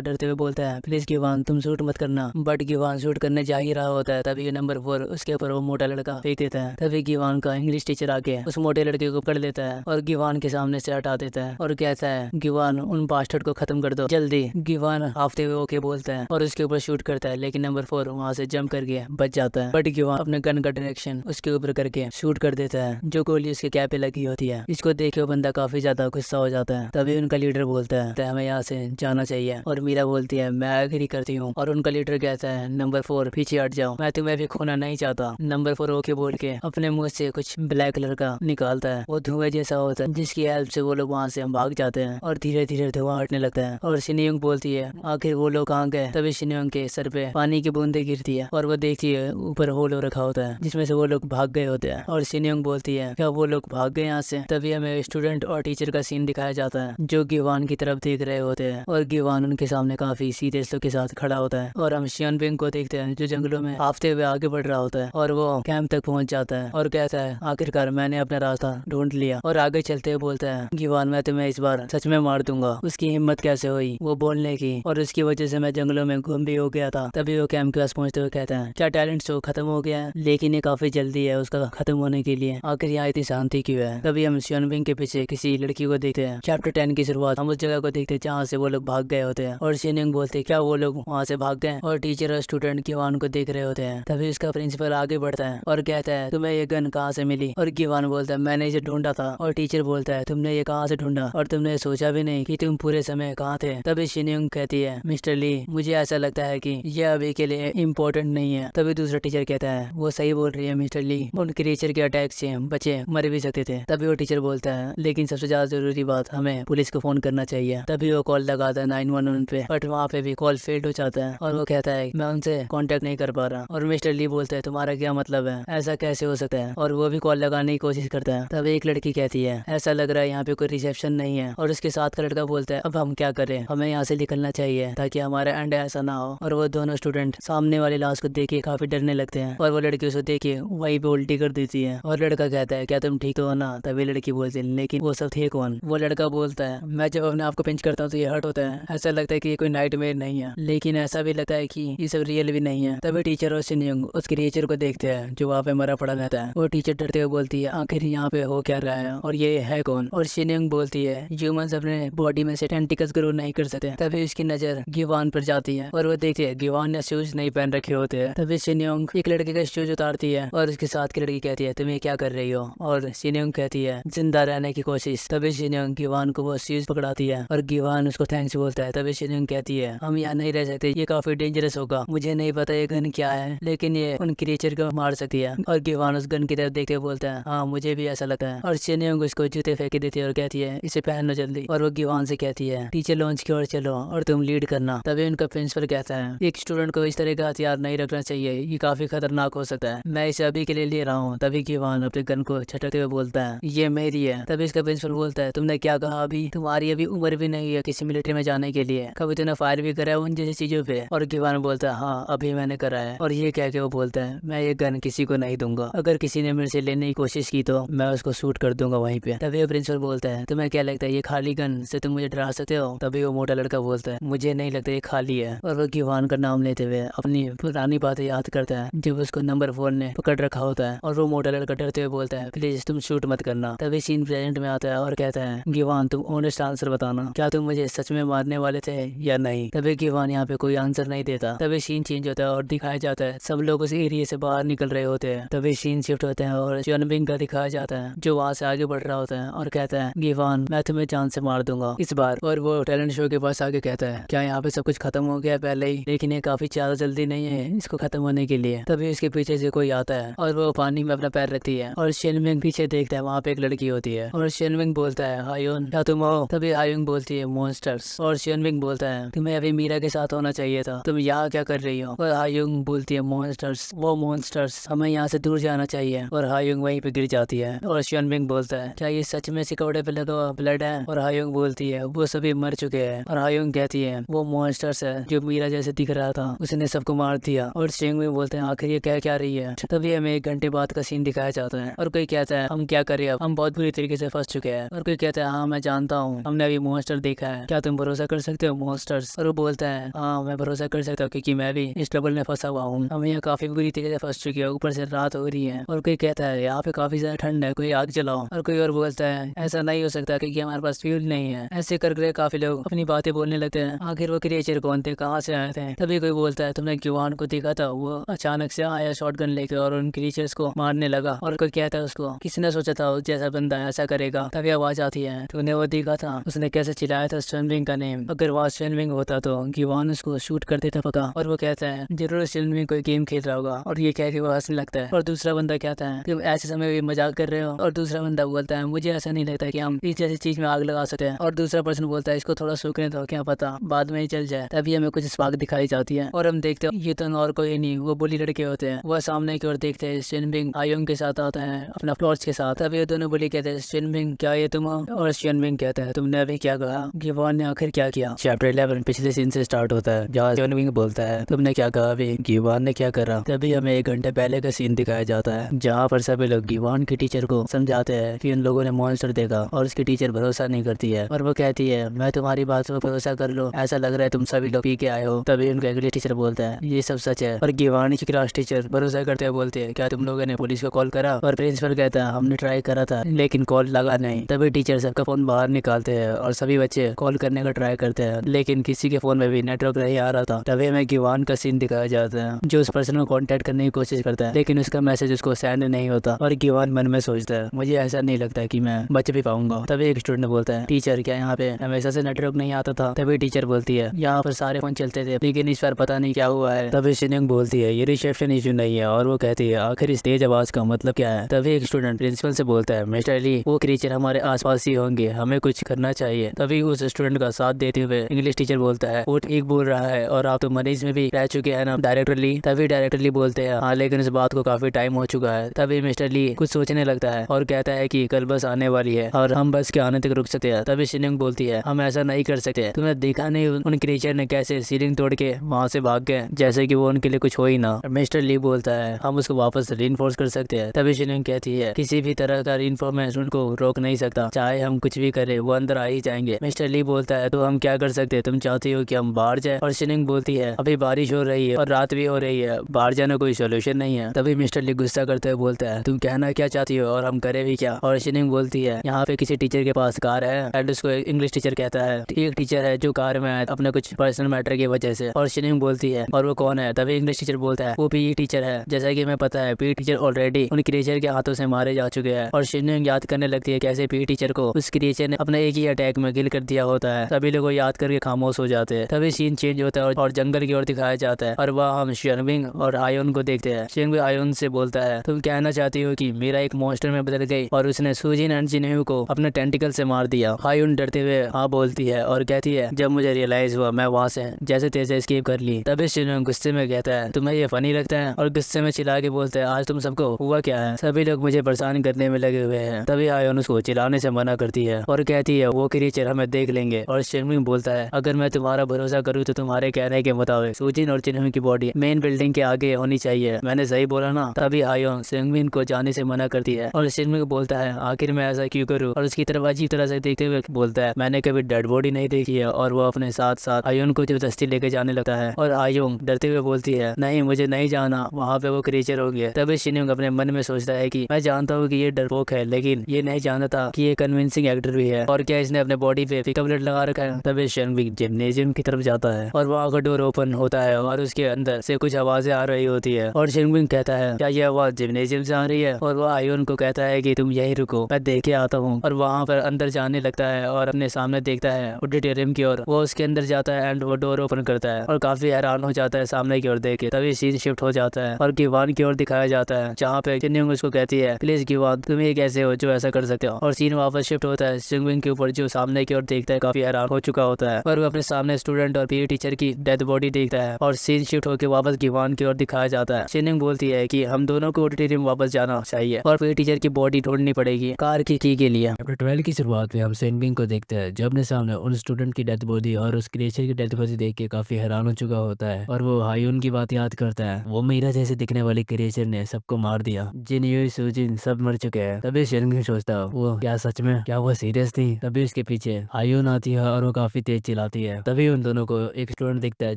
डरते हुए बोलता है प्लीज गिवान तुम शूट मत करना। बट गिवान शूट करने जा ही रहा होता है। तभी नंबर 4 उसके ऊपर वो मोटा लड़का फेंक देता है। तभी गिवान का इंग्लिश टीचर आके उस मोटे लड़के को पकड़ लेता है और गिवान के सामने से हटा देता है और कहता है गिवान उन बास्टर्ड को खत्म कर दो जल्दी। गिवान हाफते हुए ओके बोलता है और उसके ऊपर शूट करता है, लेकिन नंबर 4 वहाँ से जंप करके बच जाता है। बट गिवान अपने गन का डायरेक्शन उसके ऊपर करके शूट कर देता है, जो गोली उसके कैप पे लगी होती है। इसको देख के वो बंदा काफी ज्यादा गुस्सा हो जाता है। तभी उनका लीडर बोलता है हमें यहाँ से जाना चाहिए और मीरा बोलती है मैं एग्री करती हूँ। और उनका लीडर कहता है नंबर 4 पीछे हट जाओ, मैं तुम्हें भी खोना नहीं चाहता। नंबर 4 ओके बोल के अपने मुंह से कुछ ब्लैक कलर का निकालता है, वो धुएं जैसा होता है, जिसकी हेल्प से वो लोग वहाँ से भाग जाते हैं और धीरे धीरे धुआं हटने लगता है। और शिनयोंग बोलती है आखिर वो लोग कहाँ गए। तभी शिनयोंग के सर पे पानी की बूंदे गिरती है और वो देखती है ऊपर होल हो रखा होता है जिसमें से वो लोग भाग गए होते हैं। और शिनयोंग बोलती है क्या वो लोग भाग गए यहाँ से। तभी हमें स्टूडेंट और टीचर का सीन दिखाया जाता है जो गिवान की तरफ देख रहे होते हैं और गिवान उनके सामने काफी सीरियसली के साथ खड़ा होता है। और हम शिनयोंग को देखते हैं जो जंगलों में हाफते हुए आगे बढ़ रहा होता है और वो कैंप तक पहुंच जाता है और कहता है आखिरकार मैंने अपना रास्ता ढूंढ लिया। और आगे चलते हुए बोलता है गिवान मैं तुम्हें इस बार सच में मार दूंगा। उसकी हिम्मत कैसे हुई वो बोलने की, और उसकी वजह से मैं जंगलों में गुम भी हो गया था। तभी वो कैंप के पास पहुंचते हुए कहता है क्या टैलेंट शो खत्म हो गया है, लेकिन ये काफी जल्दी है उसका खत्म होने के लिए, आखिर यहाँ इतनी शांति क्यों है। तभी हम शिनयोंग के पीछे किसी लड़की को देखते हैं। चैप्टर 10 की शुरुआत हम उस जगह को देखते हैं जहाँ से वो लोग भाग गए होते हैं। और शिनयोंग बोलते हैं क्या वो लोग वहाँ से भाग गए, और टीचर और स्टूडेंट गिवान को देख रहे होते हैं। तभी उसका प्रिंसिपल आगे बढ़ता है और कहता है तुम्हें ये गन कहाँ से मिली। और गिवान बोलता है मैंने इसे ढूंढा था। और टीचर बोलता है तुमने ये कहाँ से ढूंढा और तुमने सोचा भी नहीं कि तुम पूरे समय कहाँ थे। तभी शिनयोंग कहती है मिस्टर ली मुझे ऐसा लगता है कि यह अभी के लिए इम्पोर्टेंट नहीं है। तभी दूसरा टीचर कहता है वो सही बोल रही है मिस्टर ली, उन क्रीचर के अटैक से बच्चे मर भी सकते थे। तभी वो टीचर बोलता है लेकिन सबसे ज्यादा जरूरी बात हमें पुलिस को फोन करना चाहिए। तभी वो कॉल लगाता है 911 पे, बट वहाँ पे भी कॉल फेल्ड हो जाता है और वो कहता है मैं उनसे कांटेक्ट नहीं कर पा रहा। और मिस्टर ली बोलता है तुम्हारा क्या मतलब है, ऐसा कैसे हो सकता है। और वो भी कॉल लगाने की कोशिश करता है। तब एक लड़की कहती है ऐसा लग रहा है यहाँ पे कोई रिसेप्शन नहीं है। और उसके साथ का लड़का बोलता है अब हम क्या करें, हमें यहाँ से निकलना चाहिए ताकि हमारा एंड ऐसा ना हो। और वो दोनों स्टूडेंट सामने वाली लाश को देख के काफी डरने लगते हैं और वो लड़की उसको देख के वहीं पे उल्टी कर देती है। और लड़का कहता है क्या तुम ठीक तो हो ना। तभी लड़की बोलती है लेकिन वो सब थे कौन। वो लड़का बोलता है मैं जब अपने आप को पिंच करता हूँ तो ये हर्ट होता है, ऐसा लगता है कि ये कोई नाइटमेयर नहीं है, लेकिन ऐसा भी लगता है कि ये सब रियल भी नहीं है। तभी टीचर और शिनयोंग उस क्रिएचर को देखते हैं जो वहाँ पे मरा पड़ा रहता है। वो टीचर डरते हुए बोलती है आखिर यहाँ पे हो क्या रहा है और ये है कौन। और शिनयोंग बोलती है ह्यूमंस अपने बॉडी में से टेंटिकल्स ग्रो नहीं कर सकते। तभी उसकी नजर गिवान पर जाती है और वो देखती है गिवान ने शूज नहीं पहन रखे होते हैं। तभी शिनयोंग एक लड़के का शूज उतारती है और उसके साथ की लड़की कहती है तुम ये क्या कर रही हो। और शिनयोंग कहती है जिंदा रहने की कोशिश। तभी शिनयोंग गिवान को वो शूज पकड़ाती है और गिवान उसको थैंक्स बोलता है। तभी शिनयोंग कहती है हम यहाँ नहीं रह सकते, ये काफी डेंजरस होगा, मुझे नहीं पता ये गन क्या है लेकिन ये उन क्रिएचर को मार सकती है। और गिवान उस गन की तरफ देखते हुए बोलता है हाँ मुझे भी ऐसा लगता है। और शिनयोंग उसको जूते फेंक देती है और कहती है इसे पहन लो जल्दी। और वो गिवान से कहती है टीचर लॉन्च की ओर चलो और तुम लीड करना। तभी उनका प्रिंसिपल कहता है एक स्टूडेंट को इस तरह का हथियार नहीं रखना चाहिए, ये काफी खतरनाक हो सकता है, मैं इसे अभी के लिए ले रहा हूँ। तभी गिवान अपने गन को छटकते हुए बोलता है ये मेरी है। तभी इसका प्रिंसिपल बोलता है तुमने क्या कहा, अभी तुम्हारी अभी उम्र भी नहीं है किसी मिलिट्री में जाने के लिए, कभी तुमने फायर भी करा है उन जैसी चीजों पे। और गिवान बोलता है हाँ अभी मैंने करा है। और ये कह के वो बोलता है मैं ये गन किसी को नहीं दूंगा, अगर किसी ने मेरे से लेने की कोशिश की तो मैं उसको शूट कर दूंगा वहीं पे। तभी वो प्रिंसिपल बोलता है तुम्हें क्या लगता है ये खाली गन से तुम मुझे डरा सकते हो। तभी वो मोटा लड़का बोलता है मुझे नहीं लगता ये खाली है। और वो गिवान का नाम लेते हुए अपनी पुरानी बातें याद करता है जब उसको नंबर 4 ने पकड़ रखा होता है। और वो मोटा लड़का डरते हुए बोलता है प्लीज तुम शूट मत करना। तभी सीन प्रेजेंट में आता है और कहता है गिवान तुम ऑनेस्ट आंसर बताना, क्या तुम मुझे सच में मारने वाले थे या नहीं। तभी गिवान यहाँ पे कोई आंसर नहीं देता। तभी सीन चेंज होता है और दिखाया जाता है सब लोग उस एरिया से बाहर निकल रहे होते हैं। तभी सीन शिफ्ट होते हैं और शिनयोंग का दिखाया जाता है जो वहाँ से आगे बढ़ रहा होता है और कहता है गिवान मैं तुम्हें जान से मार दूंगा इस बार। और वो टैलेंट शो के पास आगे कहता है क्या यहाँ पे सब कुछ खत्म हो गया पहले ही, लेकिन ये काफी ज्यादा जल्दी नहीं है इसको खत्म होने के लिए। तभी उसके पीछे से कोई आता है और वो पानी में अपना पैर रखती है और शिनयोंग पीछे देखता है वहाँ पे एक लड़की होती है और शिनयोंग बोलता है हायोन क्या तुम हो। तभी हायोन बोलती है मॉन्स्टर्स। और शिनयोंग बोलता है तुम्हें अभी मीरा के साथ होना चाहिए था, तुम यहाँ क्या कर रही हो। और हायोन बोलती है मॉन्स्टर्स, वो मॉन्स्टर्स, हमें यहाँ से दूर जाना चाहिए। और हायोन वहीं पे गिर जाती है और शिनयोंग बोलता है क्या ये सच में सिकौड़े पे लगा ब्लड है। और हायोन बोलती है वो सभी मर चुके हैं। और हायोन कहती है वो मॉन्स्टर्स है जो मीरा जैसे दिख रहा था उसने सबको मार दिया। और शिनयोंग बोलते हैं आखिर ये क्या क्या रही है। तभी हमें 1 घंटे बाद का सीन दिखाया जाता है और कोई कहता कहता है हम क्या करें, अब हम बहुत बुरी तरीके से फंस चुके हैं। और कोई कहता है हाँ मैं जानता हूँ, हमने अभी मॉन्स्टर देखा है, क्या तुम भरोसा कर सकते हो मॉन्स्टर्स। और वो बोलता है हाँ मैं भरोसा कर सकता हूँ क्योंकि मैं भी इस ट्रबल में फंसा हुआ हूँ, हम यहाँ काफी बुरी तरीके से फंस चुके हैं, ऊपर से रात हो रही है। और कोई कहता है यहाँ पे काफी ज्यादा ठंड है, कोई आग जलाओ। और कोई और बोलता है ऐसा नहीं हो सकता क्योंकि हमारे पास फ्यूल नहीं है। ऐसे करके काफी लोग अपनी बातें बोलने लगते हैं, आखिर वो क्रिएचर कौन थे, कहाँ से आए थे। तभी कोई बोलता है तुमने गिवान को देखा था, वो अचानक से आया शॉटगन लेकर और उन क्रिएचर्स को मारने लगा। और कोई कहता है उसको किसने सोचा था उस जैसा बंदा ऐसा करेगा। तभी आवाज आती है तूने वो देखा था, उसने कैसे चिल्लाया था स्वेनविंग का नेम, अगर वहाँ स्वेनविंग होता तो गिवान उसको शूट कर देता पका। और वो कहता है जरूर स्वेनविंग कोई गेम खेल रहा होगा। और ये कह के वो हंसने लगता है। और दूसरा बंदा कहता है तुम ऐसे समय भी मजाक कर रहे हो। और दूसरा बंदा बोलता है मुझे ऐसा नहीं लगता कि हम इस जैसी चीज में आग लगा सकते हैं। और दूसरा पर्सन बोलता है इसको थोड़ा सूखने दो, क्या पता बाद में ही चल जाए। तभी हमें कुछ स्पार्क दिखाई जाती है और हम देखते हैं ये तो और कोई नहीं वो बुली लड़के होते हैं। वह सामने की ओर देखते हैं स्वेनविंग आयोंग के साथ आता है अपना फ्लॉर्स के साथ। तभी ये दोनों बुली कहते हैं स्वेनविंग क्या ये तुम हो। और स्वेनविंग कहता है तुमने अभी क्या कहा, गिवान ने आखिर क्या किया। चैप्टर 11 पिछले सीन से स्टार्ट होता है जहाँ स्वेनविंग बोलता है तुमने क्या कहा अभी, गिवान ने क्या करा। तभी हमें 1 घंटे पहले का सीन दिखाया जाता है जहाँ पर सभी लोग गिवान के टीचर को समझाते हैं कि उन लोगों ने मॉन्स्टर देखा और उसकी टीचर भरोसा नहीं करती है। और वो कहती है मैं तुम्हारी बात पर भरोसा कर लो, ऐसा लग रहा है तुम सभी लोग पी के आए हो। तभी उनका इंग्लिश टीचर बोलता है ये सब सच है। और गिवान की क्लास टीचर भरोसा करते हुए बोलते हैं क्या तुम लोगों ने पुलिस को कॉल करा। और प्रिंसिपल कहता है हमने ट्राई करा था लेकिन कॉल लगा नहीं। तभी टीचर सबका फोन बाहर निकालते हैं और सभी बच्चे कॉल करने का ट्राई करते हैं लेकिन किसी के फोन में भी नेटवर्क नहीं आ रहा था। तभी हमें गिवान का सीन दिखाया जाता है जो उस पर्सन को कॉन्टेक्ट करने की कोशिश करता है लेकिन उसका मैसेज उसको सेंड नहीं होता। और गिवान मन में सोचता है मुझे ऐसा नहीं लगता कि मैं बच भी पाऊंगा। तभी एक स्टूडेंट बोलता है टीचर क्या यहाँ पे हमेशा से नेटवर्क नहीं आता था। तभी टीचर बोलती है यहाँ पर सारे फोन चलते थे लेकिन इस बार पता नहीं क्या हुआ है। तभी शिनिंग बोलती है ये रिसेप्शन इशू नहीं है। और वो कहती है आखिर इस तेज आवाज का मतलब क्या है। तभी एक स्टूडेंट प्रिंसिपल से बोलता है मिस्टर ली वो क्रीचर हमारे आसपास ही होंगे, हमें कुछ करना चाहिए। तभी उस स्टूडेंट का साथ देते हुए इंग्लिश टीचर बोलता है वो ठीक बोल रहा है और आप तो मरीज में भी रह चुके हैं ना डायरेक्टर ली। तभी डायरेक्टर ली बोलते हैं हाँ लेकिन इस बात को काफी टाइम हो चुका है। तभी मिस्टर ली कुछ सोचने लगता है और कहता है कि कल बस आने वाली है और हम बस के आने तक रुक सकते हैं। तभी शिनिंग बोलती है हम ऐसा नहीं कर सकते, तुमने देखा नहीं उन क्रीचर ने कैसे सीलिंग तोड़ के वहाँ से भाग गए जैसे कि वो उनके लिए कुछ हो ही ना। मिस्टर ली बोलता है हम उसको वापस रीइंफोर्स कर सकते हैं। तभी शिनिंग कहती है किसी भी तरह का रीइंफोर्समेंट उनको रोक नहीं सकता, चाहे हम कुछ भी करें वो अंदर आ ही जाएंगे। मिस्टर ली बोलता है तो हम क्या कर सकते हैं, तुम चाहती हो कि हम बाहर जाए। और शिनिंग बोलती है अभी बारिश हो रही है और रात भी हो रही है, बाहर जाना कोई सोल्यूशन नहीं है। तभी मिस्टर ली गुस्सा करते हुए बोलता है तुम कहना क्या चाहती हो और हम करे भी क्या। और शिनिंग बोलती है यहाँ पे किसी टीचर के पास कार है एंड उसको इंग्लिश टीचर कहता है ठीक टीचर है जो कार में आया अपने कुछ पर्सनल मैटर की वजह से। और शिनिंग बोलती है और वो कौन है। तभी इंग्लिश टीचर बोलता है वो पीई टीचर है, जैसा कि हमें पता है पीई टीचर ऑलरेडी उन क्रिएचर के हाथों से मारे जा चुके हैं। और शिनिंग याद करने लगती है कैसे पीई टीचर को उस क्रिएचर ने अपने एक ही अटैक में किल कर दिया होता है। सभी लोग याद करके खामोश हो जाते हैं। तभी सीन चेंज होता है और जंगल की ओर दिखाया जाता है और वह हम शेनविंग और आयोन को देखते हैं। शेनविंग आयोन से बोलता है तुम कहना चाहती हो कि मेरा एक मॉन्स्टर में बदल गई और उसने सुजिन एंड जिन्हू को अपने टेंटिकल से मार दिया। आयोन डरते हुए हाँ बोलती है और कहती है जब मुझे रियलाइज हुआ मैं वहाँ से जैसे तैसे एस्केप कर ली। तभी शेनविंग गुस्से में कहता है तुम्हें ये फनी लगता है और गुस्से में चिल्ला के बोलते हैं आज तुम सबको हुआ क्या है, सभी लोग मुझे परेशान करने में लगे हुए हैं। तभी आयोन उसको चिल्लाने से मना करती है और कहती है वो क्रिएचर हमें देख लेंगे। और शेनविंग बोलता है अगर मैं तुम्हारा भरोसा करूँ तो तुम्हारे कहने के मुताबिक सुजिन और जिन्हू की बॉडी मेन बिल्डिंग के आगे होनी चाहिए, मैंने सही बोला ना। तभी आयोन शेनविंग को जाने से मना करती है और शेनविंग बोलता है आखिर मैं ऐसा क्यों करूँ। और उसकी तरफ अजीब तरह से देखते हुए बोलता है मैंने कभी डेड बॉडी नहीं देखी है। और वो अपने साथ साथ आयोन को जबरदस्ती लेके जाने लगता है और आयोन डरते हुए बोलती है नहीं मुझे नहीं जाना, वहाँ पे वो क्रिएचर होंगे। तभी शेनविंग अपने मन में सोचता है कि मैं जानता हूँ कि ये डरपोक है लेकिन ये नहीं जानता था कि ये कन्विंसिंग एक्टर भी है और क्या इसने अपने बॉडी पे पिकअप लाइट लगा रखा है। तभी शेनविंग जिम्नेजियम की तरफ जाता है और वहाँ का डोर ओपन होता है और उसके अंदर से कुछ आवाजें आ रही होती है। और शेनविंग कहता है क्या ये आवाज जिम्नेजियम से आ रही है। और वो आयोन को कहता है कि तुम यही रुको मैं देख के आता हूँ। और वहाँ पर अंदर जाने लगता है और अपने सामने देखता है ऑडिटोरियम की ओर। वो उसके अंदर जाता है एंड वो डोर ओपन करता है और काफी हैरान हो जाता है सामने की ओर देख के। तभी सीन शिफ्ट हो जाता है और गिवान की ओर दिखाया जाता है जहाँ पे शेनविंग उसको कहती है प्लीज गिवान तुम ये कैसे हो जो ऐसा कर सकते हो। और सीन वापस शिफ्ट होता है शेनविंग के ऊपर जो सामने की ओर देखता है काफी हैरान हो चुका होता है और वो अपने सामने स्टूडेंट और पीई टीचर की डेड बॉडी देखता है। और सीन शिफ्ट होकर वापस गिवान की ओर दिखाया जाता है। शेनविंग बोलती है कि हम दोनों को ऑडिटोरियम वापस जाना चाहिए और पीई टीचर की बॉडी ढूंढनी पड़ेगी कार की की के लिए। चैप्टर 12 की शुरुआत में हम शेनविंग को देखते हैं जो अपने सामने उन स्टूडेंट की डेथ बॉडी और उस क्रिएचर की डेथ बॉडी देख के काफी हैरान हो चुका होता है और वो हायून की बात याद करता है वो मीरा जैसे दिखने वाले क्रिएचर ने सबको मार दिया। जिन्हू, सुजिन, शिनमिंग सब मर चुके हैं। तभी शिनमिंग सोचता है वो क्या सच में, क्या वो सीरियस थी? तभी उसके पीछे हायून आती है और वो काफी तेज चिल्लाती है। तभी उन दोनों को एक स्टूडेंट दिखता है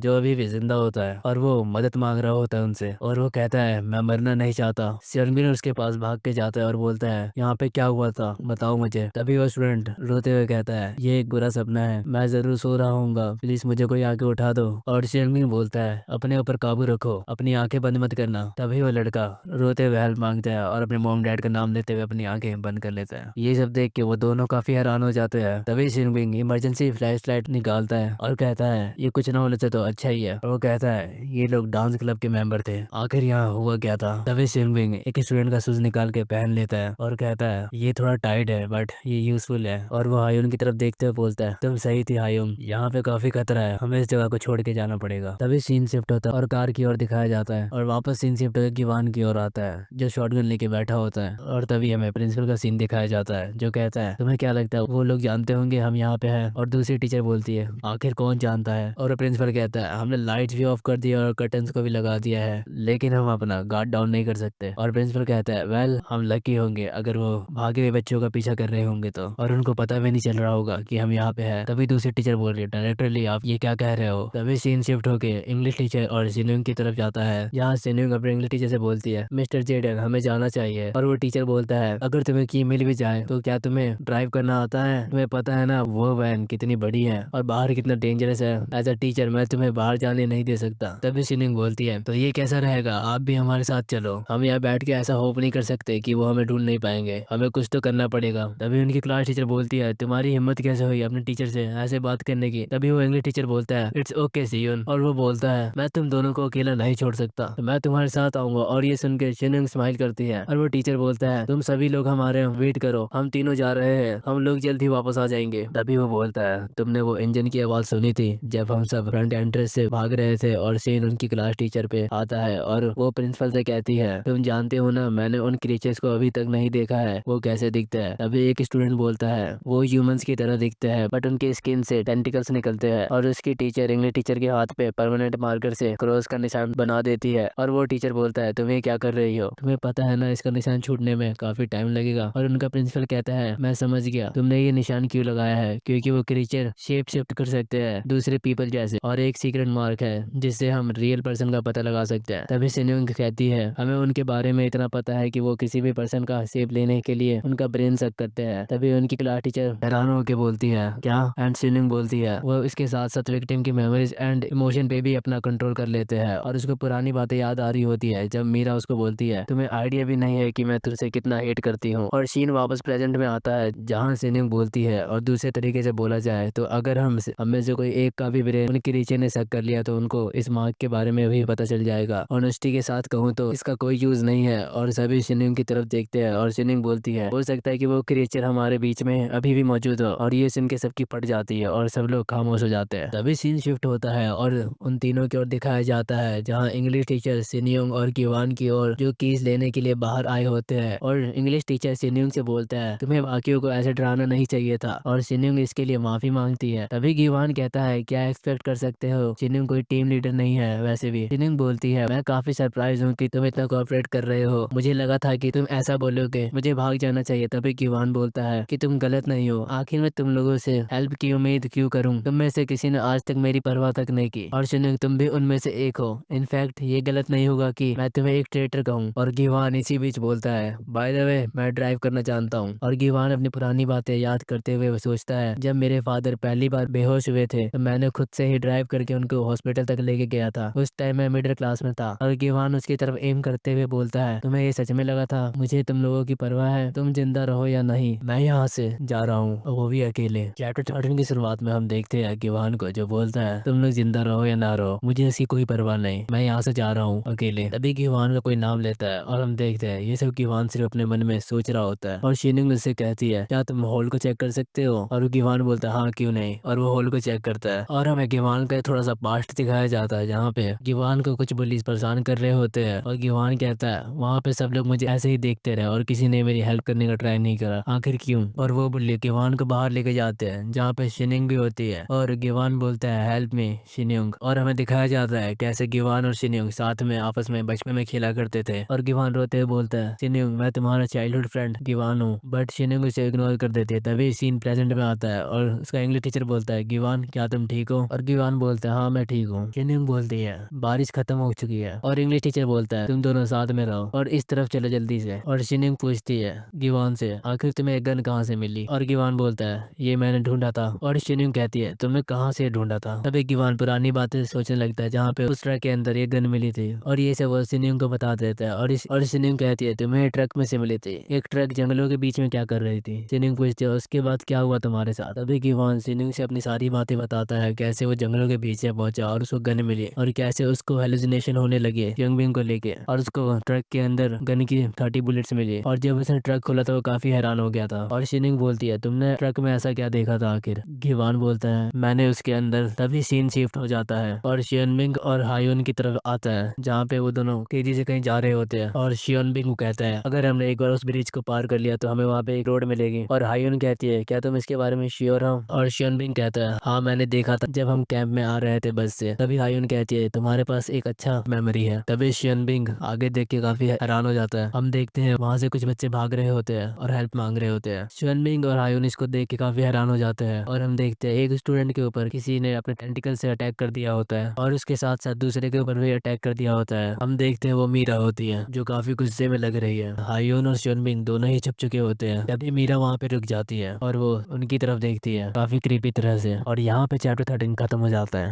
जो अभी भी जिंदा होता है और वो मदद मांग रहा होता है उनसे, और वो कहता है मैं मरना नहीं चाहता। शिनमिंग उसके पास भाग के जाता है और बोलता है यहाँ पे क्या हुआ था, बताओ मुझे। तभी वो स्टूडेंट रोते हुए कहता है ये एक बुरा सपना है, मैं जरूर सो रहा हूँ, प्लीज मुझे कोई आके उठा दो। और शिनमिंग बोलता है अपने ऊपर काबू रखो, अपनी आंखें बंद मत करना। तभी वो लड़का रोते हुए हेल्प मांगता है और अपने मॉम डैड का नाम लेते हुए अपनी आंखें बंद कर लेता है। ये सब देख के वो दोनों काफी हैरान हो जाते हैं। तभी शिनमिंग इमरजेंसी फ्लैश लाइट निकालता है और कहता है ये कुछ ना होने से तो अच्छा ही है। और वो कहता है ये लोग डांस क्लब के मेंबर थे, आखिर यहाँ हुआ क्या था। तभी शिनमिंग एक स्टूडेंट का शूज निकाल के पहन लेता है और कहता है ये थोड़ा टाइट है बट ये यूजफुल है। और वो हायून की तरफ देखते हुए बोलता है तुम सही थी हायून, यहाँ पे काफी खतरा है, हमें इस जगह को छोड़ के जाना पड़ेगा। तभी सीन शिफ्ट होता है और कार की ओर दिखाया जाता है और वापस सीन शिफ्ट होकर गिवान की ओर आता है जो शॉटगन लेके बैठा होता है। और तभी हमें प्रिंसिपल का सीन दिखाया जाता है जो कहता है तुम्हें क्या लगता है वो लोग जानते होंगे हम यहाँ पे हैं? और दूसरी टीचर बोलती है आखिर कौन जानता है? और प्रिंसिपल कहता है हमने लाइट्स भी ऑफ कर दिया और कर्टन्स को भी लगा दिया है, लेकिन हम अपना गार्ड डाउन नहीं कर सकते। और प्रिंसिपल कहता है वेल हम लकी होंगे अगर वो भागे हुए बच्चों का पीछा कर रहे होंगे तो, और उनको पता भी नहीं चल रहा होगा कि हम यहाँ पे हैं। तभी दूसरी टीचर बोल रही है डायरेक्टरली आप ये क्या कह रहे हो। तभी सीन शिफ्ट होके इंग्लिश टीचर और सिनुंग की तरफ जाता है। यहाँ सिनुंग अपने इंग्लिश टीचर से बोलती है मिस्टर जेडन हमें जाना चाहिए। और वो टीचर बोलता है अगर तुम्हें की मिल भी जाए तो क्या तुम्हें ड्राइव करना आता है? तुम्हें पता है ना वो वैन कितनी बड़ी है और बाहर कितना डेंजरस है, एज अ टीचर मैं तुम्हें बाहर जाने नहीं दे सकता। तभी सिनुंग बोलती है तो ये कैसा रहेगा, आप भी हमारे साथ चलो, हम यहाँ बैठ के ऐसा होप नहीं कर सकते कि वो हमें ढूंढ नहीं पाएंगे, हमें कुछ तो करना पड़ेगा। तभी उनकी क्लास टीचर बोलती है तुम्हारी हिम्मत कैसे हुई अपने टीचर से ऐसे बात करने की। तभी वो इंग्लिश टीचर बोलता है इट्स ओके सियुन, और वो बोलता है मैं तुम दोनों को अकेला नहीं छोड़ सकता, तो मैं तुम्हारे साथ आऊंगा। और ये सुन के शिनुंग स्माइल करती है और वो टीचर बोलता है तुम सभी लोग हमारे वेट करो, हम तीनों जा रहे हैं, हम लोग जल्द ही वापस आ जाएंगे। तभी वो बोलता है तुमने वो इंजन की आवाज सुनी थी जब हम सब फ्रंट एंट्रेंस से भाग रहे थे? और सीन उनकी क्लास टीचर पे आता है और वो प्रिंसिपल से कहती है तुम जानते हो ना मैंने उन क्रीचर्स को अभी तक नहीं देखा है, वो कैसे दिखते हैं? तभी एक स्टूडेंट बोलता है वो ह्यूमंस की तरह दिखते हैं बट उनकी स्किन से टेंटिकल्स निकलते हैं। और उसकी टीचर इंग्लिश टीचर के हाथ पे परमानेंट मार्कर से क्रॉस का निशान बना देती है। और वो टीचर बोलता है तुम ये क्या कर रही हो, तुम्हें पता है ना इसका निशान छूटने में काफी टाइम लगेगा। और उनका प्रिंसिपल कहता है मैं समझ गया, तुमने ये निशान क्यों लगाया है, क्योंकि वो क्रीचर शेप शिफ्ट कर सकते हैं दूसरे पीपल जैसे, और एक सीक्रेट मार्क है जिससे हम रियल पर्सन का पता लगा सकते हैं। तभी सिनुंग कहती है हमें उनके बारे में इतना पता है कि वो किसी भी पर्सन का शेप लेने के लिए उनका ब्रेन सक करते हैं। तभी उनकी क्लास टीचर हैरान होकर बोलती है क्या, एंड सिनुंग बोलती है वो इसके साथ साथ विक्टिम की मेमोरीज एंड इमोशन पे भी अपना कंट्रोल कर लेते हैं। और उसको पुरानी बातें याद आ रही होती है जब मीरा उसको बोलती है तुम्हें आइडिया भी नहीं है कि मैं तुझसे कितना हेट करती हूँ। और शीन वापस प्रेजेंट में आता है जहाँ सिनुंग बोलती है और दूसरे तरीके से बोला जाए तो अगर हम में से कोई एक का भी ब्रेन उनके नीचे ने शक कर लिया तो उनको इस मार्क के बारे में भी पता चल जाएगा। ऑनेस्टी के साथ कहूँ तो इसका कोई यूज नहीं है। और सभी सिनुंग की तरफ देखते हैं और सिनुंग बोलती है हो सकता है कि वो क्रिएचर हमारे बीच में अभी भी मौजूद हो। और ये सुन के सबकी पट जाती है और सब लोग खामोश हो जाते हैं। तभी सीन शिफ्ट होता है और उन तीनों की ओर दिखाया जाता है जहाँ इंग्लिश टीचर सिनुंग और गिवान की ओर जो कीज लेने के लिए बाहर आए होते हैं। और इंग्लिश टीचर सिनुंग से बोलता है तुम्हें बाकियों को ऐसे डराना नहीं चाहिए था, और सिनुंग इसके लिए माफी मांगती है। तभी गिवान कहता है क्या एक्सपेक्ट कर सकते हो, सिनुंग कोई टीम लीडर नहीं है वैसे भी। सिनुंग बोलती है मैं काफी सरप्राइज हूँ कि तुम इतना कोऑपरेट कर रहे हो, मुझे लगा था कि तुम ऐसा बोलोगे, मुझे भाग जाना चाहिए। तभी गिवान बोलता है कि तुम गलत नहीं हो, आखिर में तुम लोगों से हेल्प की उम्मीद क्यों करूँ, तुम में से किसी ने आज तक मेरी परवाह तक नहीं की, और सिनुंग तुम भी उनमें से एक हो। इनफैक्ट ये गलत नहीं होगा कि मैं तुम्हें एक ट्रेटर कहूँ। और गिवान इसी बीच बोलता है बाय द वे मैं ड्राइव करना जानता हूँ। और गिवान अपनी पुरानी बातें याद करते हुए सोचता है जब मेरे फादर पहली बार बेहोश हुए थे तो मैंने खुद से ही ड्राइव करके उनको हॉस्पिटल तक लेके गया था, उस टाइम मैं मिडिल क्लास में था। और गिवान उसकी तरफ एम करते हुए बोलता है तुम्हें ये सच में लगा था मुझे तुम लोगों की परवाह है, तुम जिंदा रहो या नहीं, मैं यहाँ से जा रहा हूँ वो भी अकेले। चैप्टर 13 की शुरुआत में हम देखते हैं गिवान को जो बोलता है तुम लोग जिंदा रहो या ना रहो मुझे इसकी कोई परवाह नहीं, मैं यहाँ से जा रहा हूँ अकेले। तभी गिवान का कोई नाम लेता है और हम देखते हैं ये सब गिवान सिर्फ अपने मन में सोच रहा होता है। और शिनुंग उससे कहती है क्या तुम होल को चेक कर सकते हो, और गिवान बोलता है हाँ क्यों नहीं, और वो होल को चेक करता है। और हमें गिवान का थोड़ा सा पास्ट दिखाया जाता है जहाँ पे गिवान को कुछ पुलिस परेशान कर रहे होते हैं और गिवान कहता है वहाँ पे सब लोग मुझे ऐसे ही देखते रहे और किसी ने मेरी हेल्प करने का ट्राई नहीं करा, आखिर क्यों। और वो बुल्ली गिवान को बाहर लेके जाते हैं जहाँ पे शिनुंग भी होती है और गिवान बोलता है हेल्प मी शिनुंग। और हमें दिखाया जाता है कैसे गिवान और शिनुंग साथ में आपस में बचपन में खेला करते थे। और गिवान रोते हुए बोलता है शिनयुंग, मैं तुम्हारा चाइल्डहुड फ्रेंड गिवान हूँ, बट शिनयुंग उसे इग्नोर कर देती है। तभी सीन प्रेजेंट में आता है और उसका इंग्लिश टीचर बोलता है, गिवान क्या तुम ठीक हो? और गिवान बोलता है, हाँ मैं ठीक हूँ। शिनयुंग बोलती है, बारिश खत्म हो चुकी है। और इंग्लिश टीचर बोलता है, तुम दोनों साथ में रहो और इस तरफ चलो जल्दी से। और शिनयुंग पूछती है गिवान से, आखिर तुम्हें एक गन कहाँ से मिली? और गिवान बोलता है, ये मैंने ढूंढा था। और शिनयुंग कहती है, तुमने कहाँ से ढूंढा था? तभी गिवान पुरानी बातें सोचने लगता है जहाँ पे उस ट्रक के अंदर ये गन मिली थी, और ये सब वो शिनयुंग को बता देता है। और शिनयुंग कहती है, तुम्हें ट्रक में से मिली थी। एक ट्रक जंगलों के बीच में क्या कर रही थी? शिनयुंग पूछती है, उसके बाद क्या हुआ तुम्हारे साथ? तभी गिवान शिनयुंग से अपनी सारी बातें बताता है, कैसे वो जंगलों के बीच में पहुंचा और उसको गन मिली, और कैसे उसको हेलुसिनेशन होने लगे यंगबिंग को लेके, और उसको ट्रक के अंदर गन की 30 बुलेट्स मिली। और जब उसने ट्रक खोला तो वो काफी हैरान हो गया था। और शिनयुंग बोलती है, तुमने ट्रक में ऐसा क्या देखा था आखिर? गिवान बोलता है, मैंने उसके अंदर। तभी सीन शिफ्ट हो जाता है और शियनबिंग और हायुन की तरफ आता है, जहाँ पे वो दोनों तेजी से कहीं जा रहे होते हैं। और शियनबिंग को कहता है, अगर हमने एक बार उस ब्रिज को पार कर लिया तो हमें वहाँ पे एक रोड मिलेगी। और हायुन कहती है, क्या तुम इसके बारे में श्योर हो? और शियनबिंग कहता है, हाँ मैंने देखा था जब हम कैंप में आ रहे थे बस से। तभी हायुन कहती है, तुम्हारे पास एक अच्छा मेमोरी है। तभी शियनबिंग आगे देख के काफी हैरान हो जाता है। हम देखते हैं वहाँ से कुछ बच्चे भाग रहे होते हैं और हेल्प मांग रहे होते हैं। शियनबिंग और हायुन इसको देख के काफी हैरान हो जाते हैं, और हम देखते हैं एक स्टूडेंट के ऊपर किसी ने अपने टेंटिकल से अटैक कर दिया होता है, और उसके साथ साथ दूसरे के ऊपर भी अटैक कर दिया होता है। हम देखते हैं वो मीरा होती है, जो काफी गुस्से में लग रही है। हायुन और शियनबिंग दोनों ही छुप चुके होते हैं। तभी मीरा वहाँ पे रुक जाती है और वो उनकी तरफ देखती है काफी क्रीपी तरह से। और यहाँ पे चैप्टर 13 खत्म हो जाता है।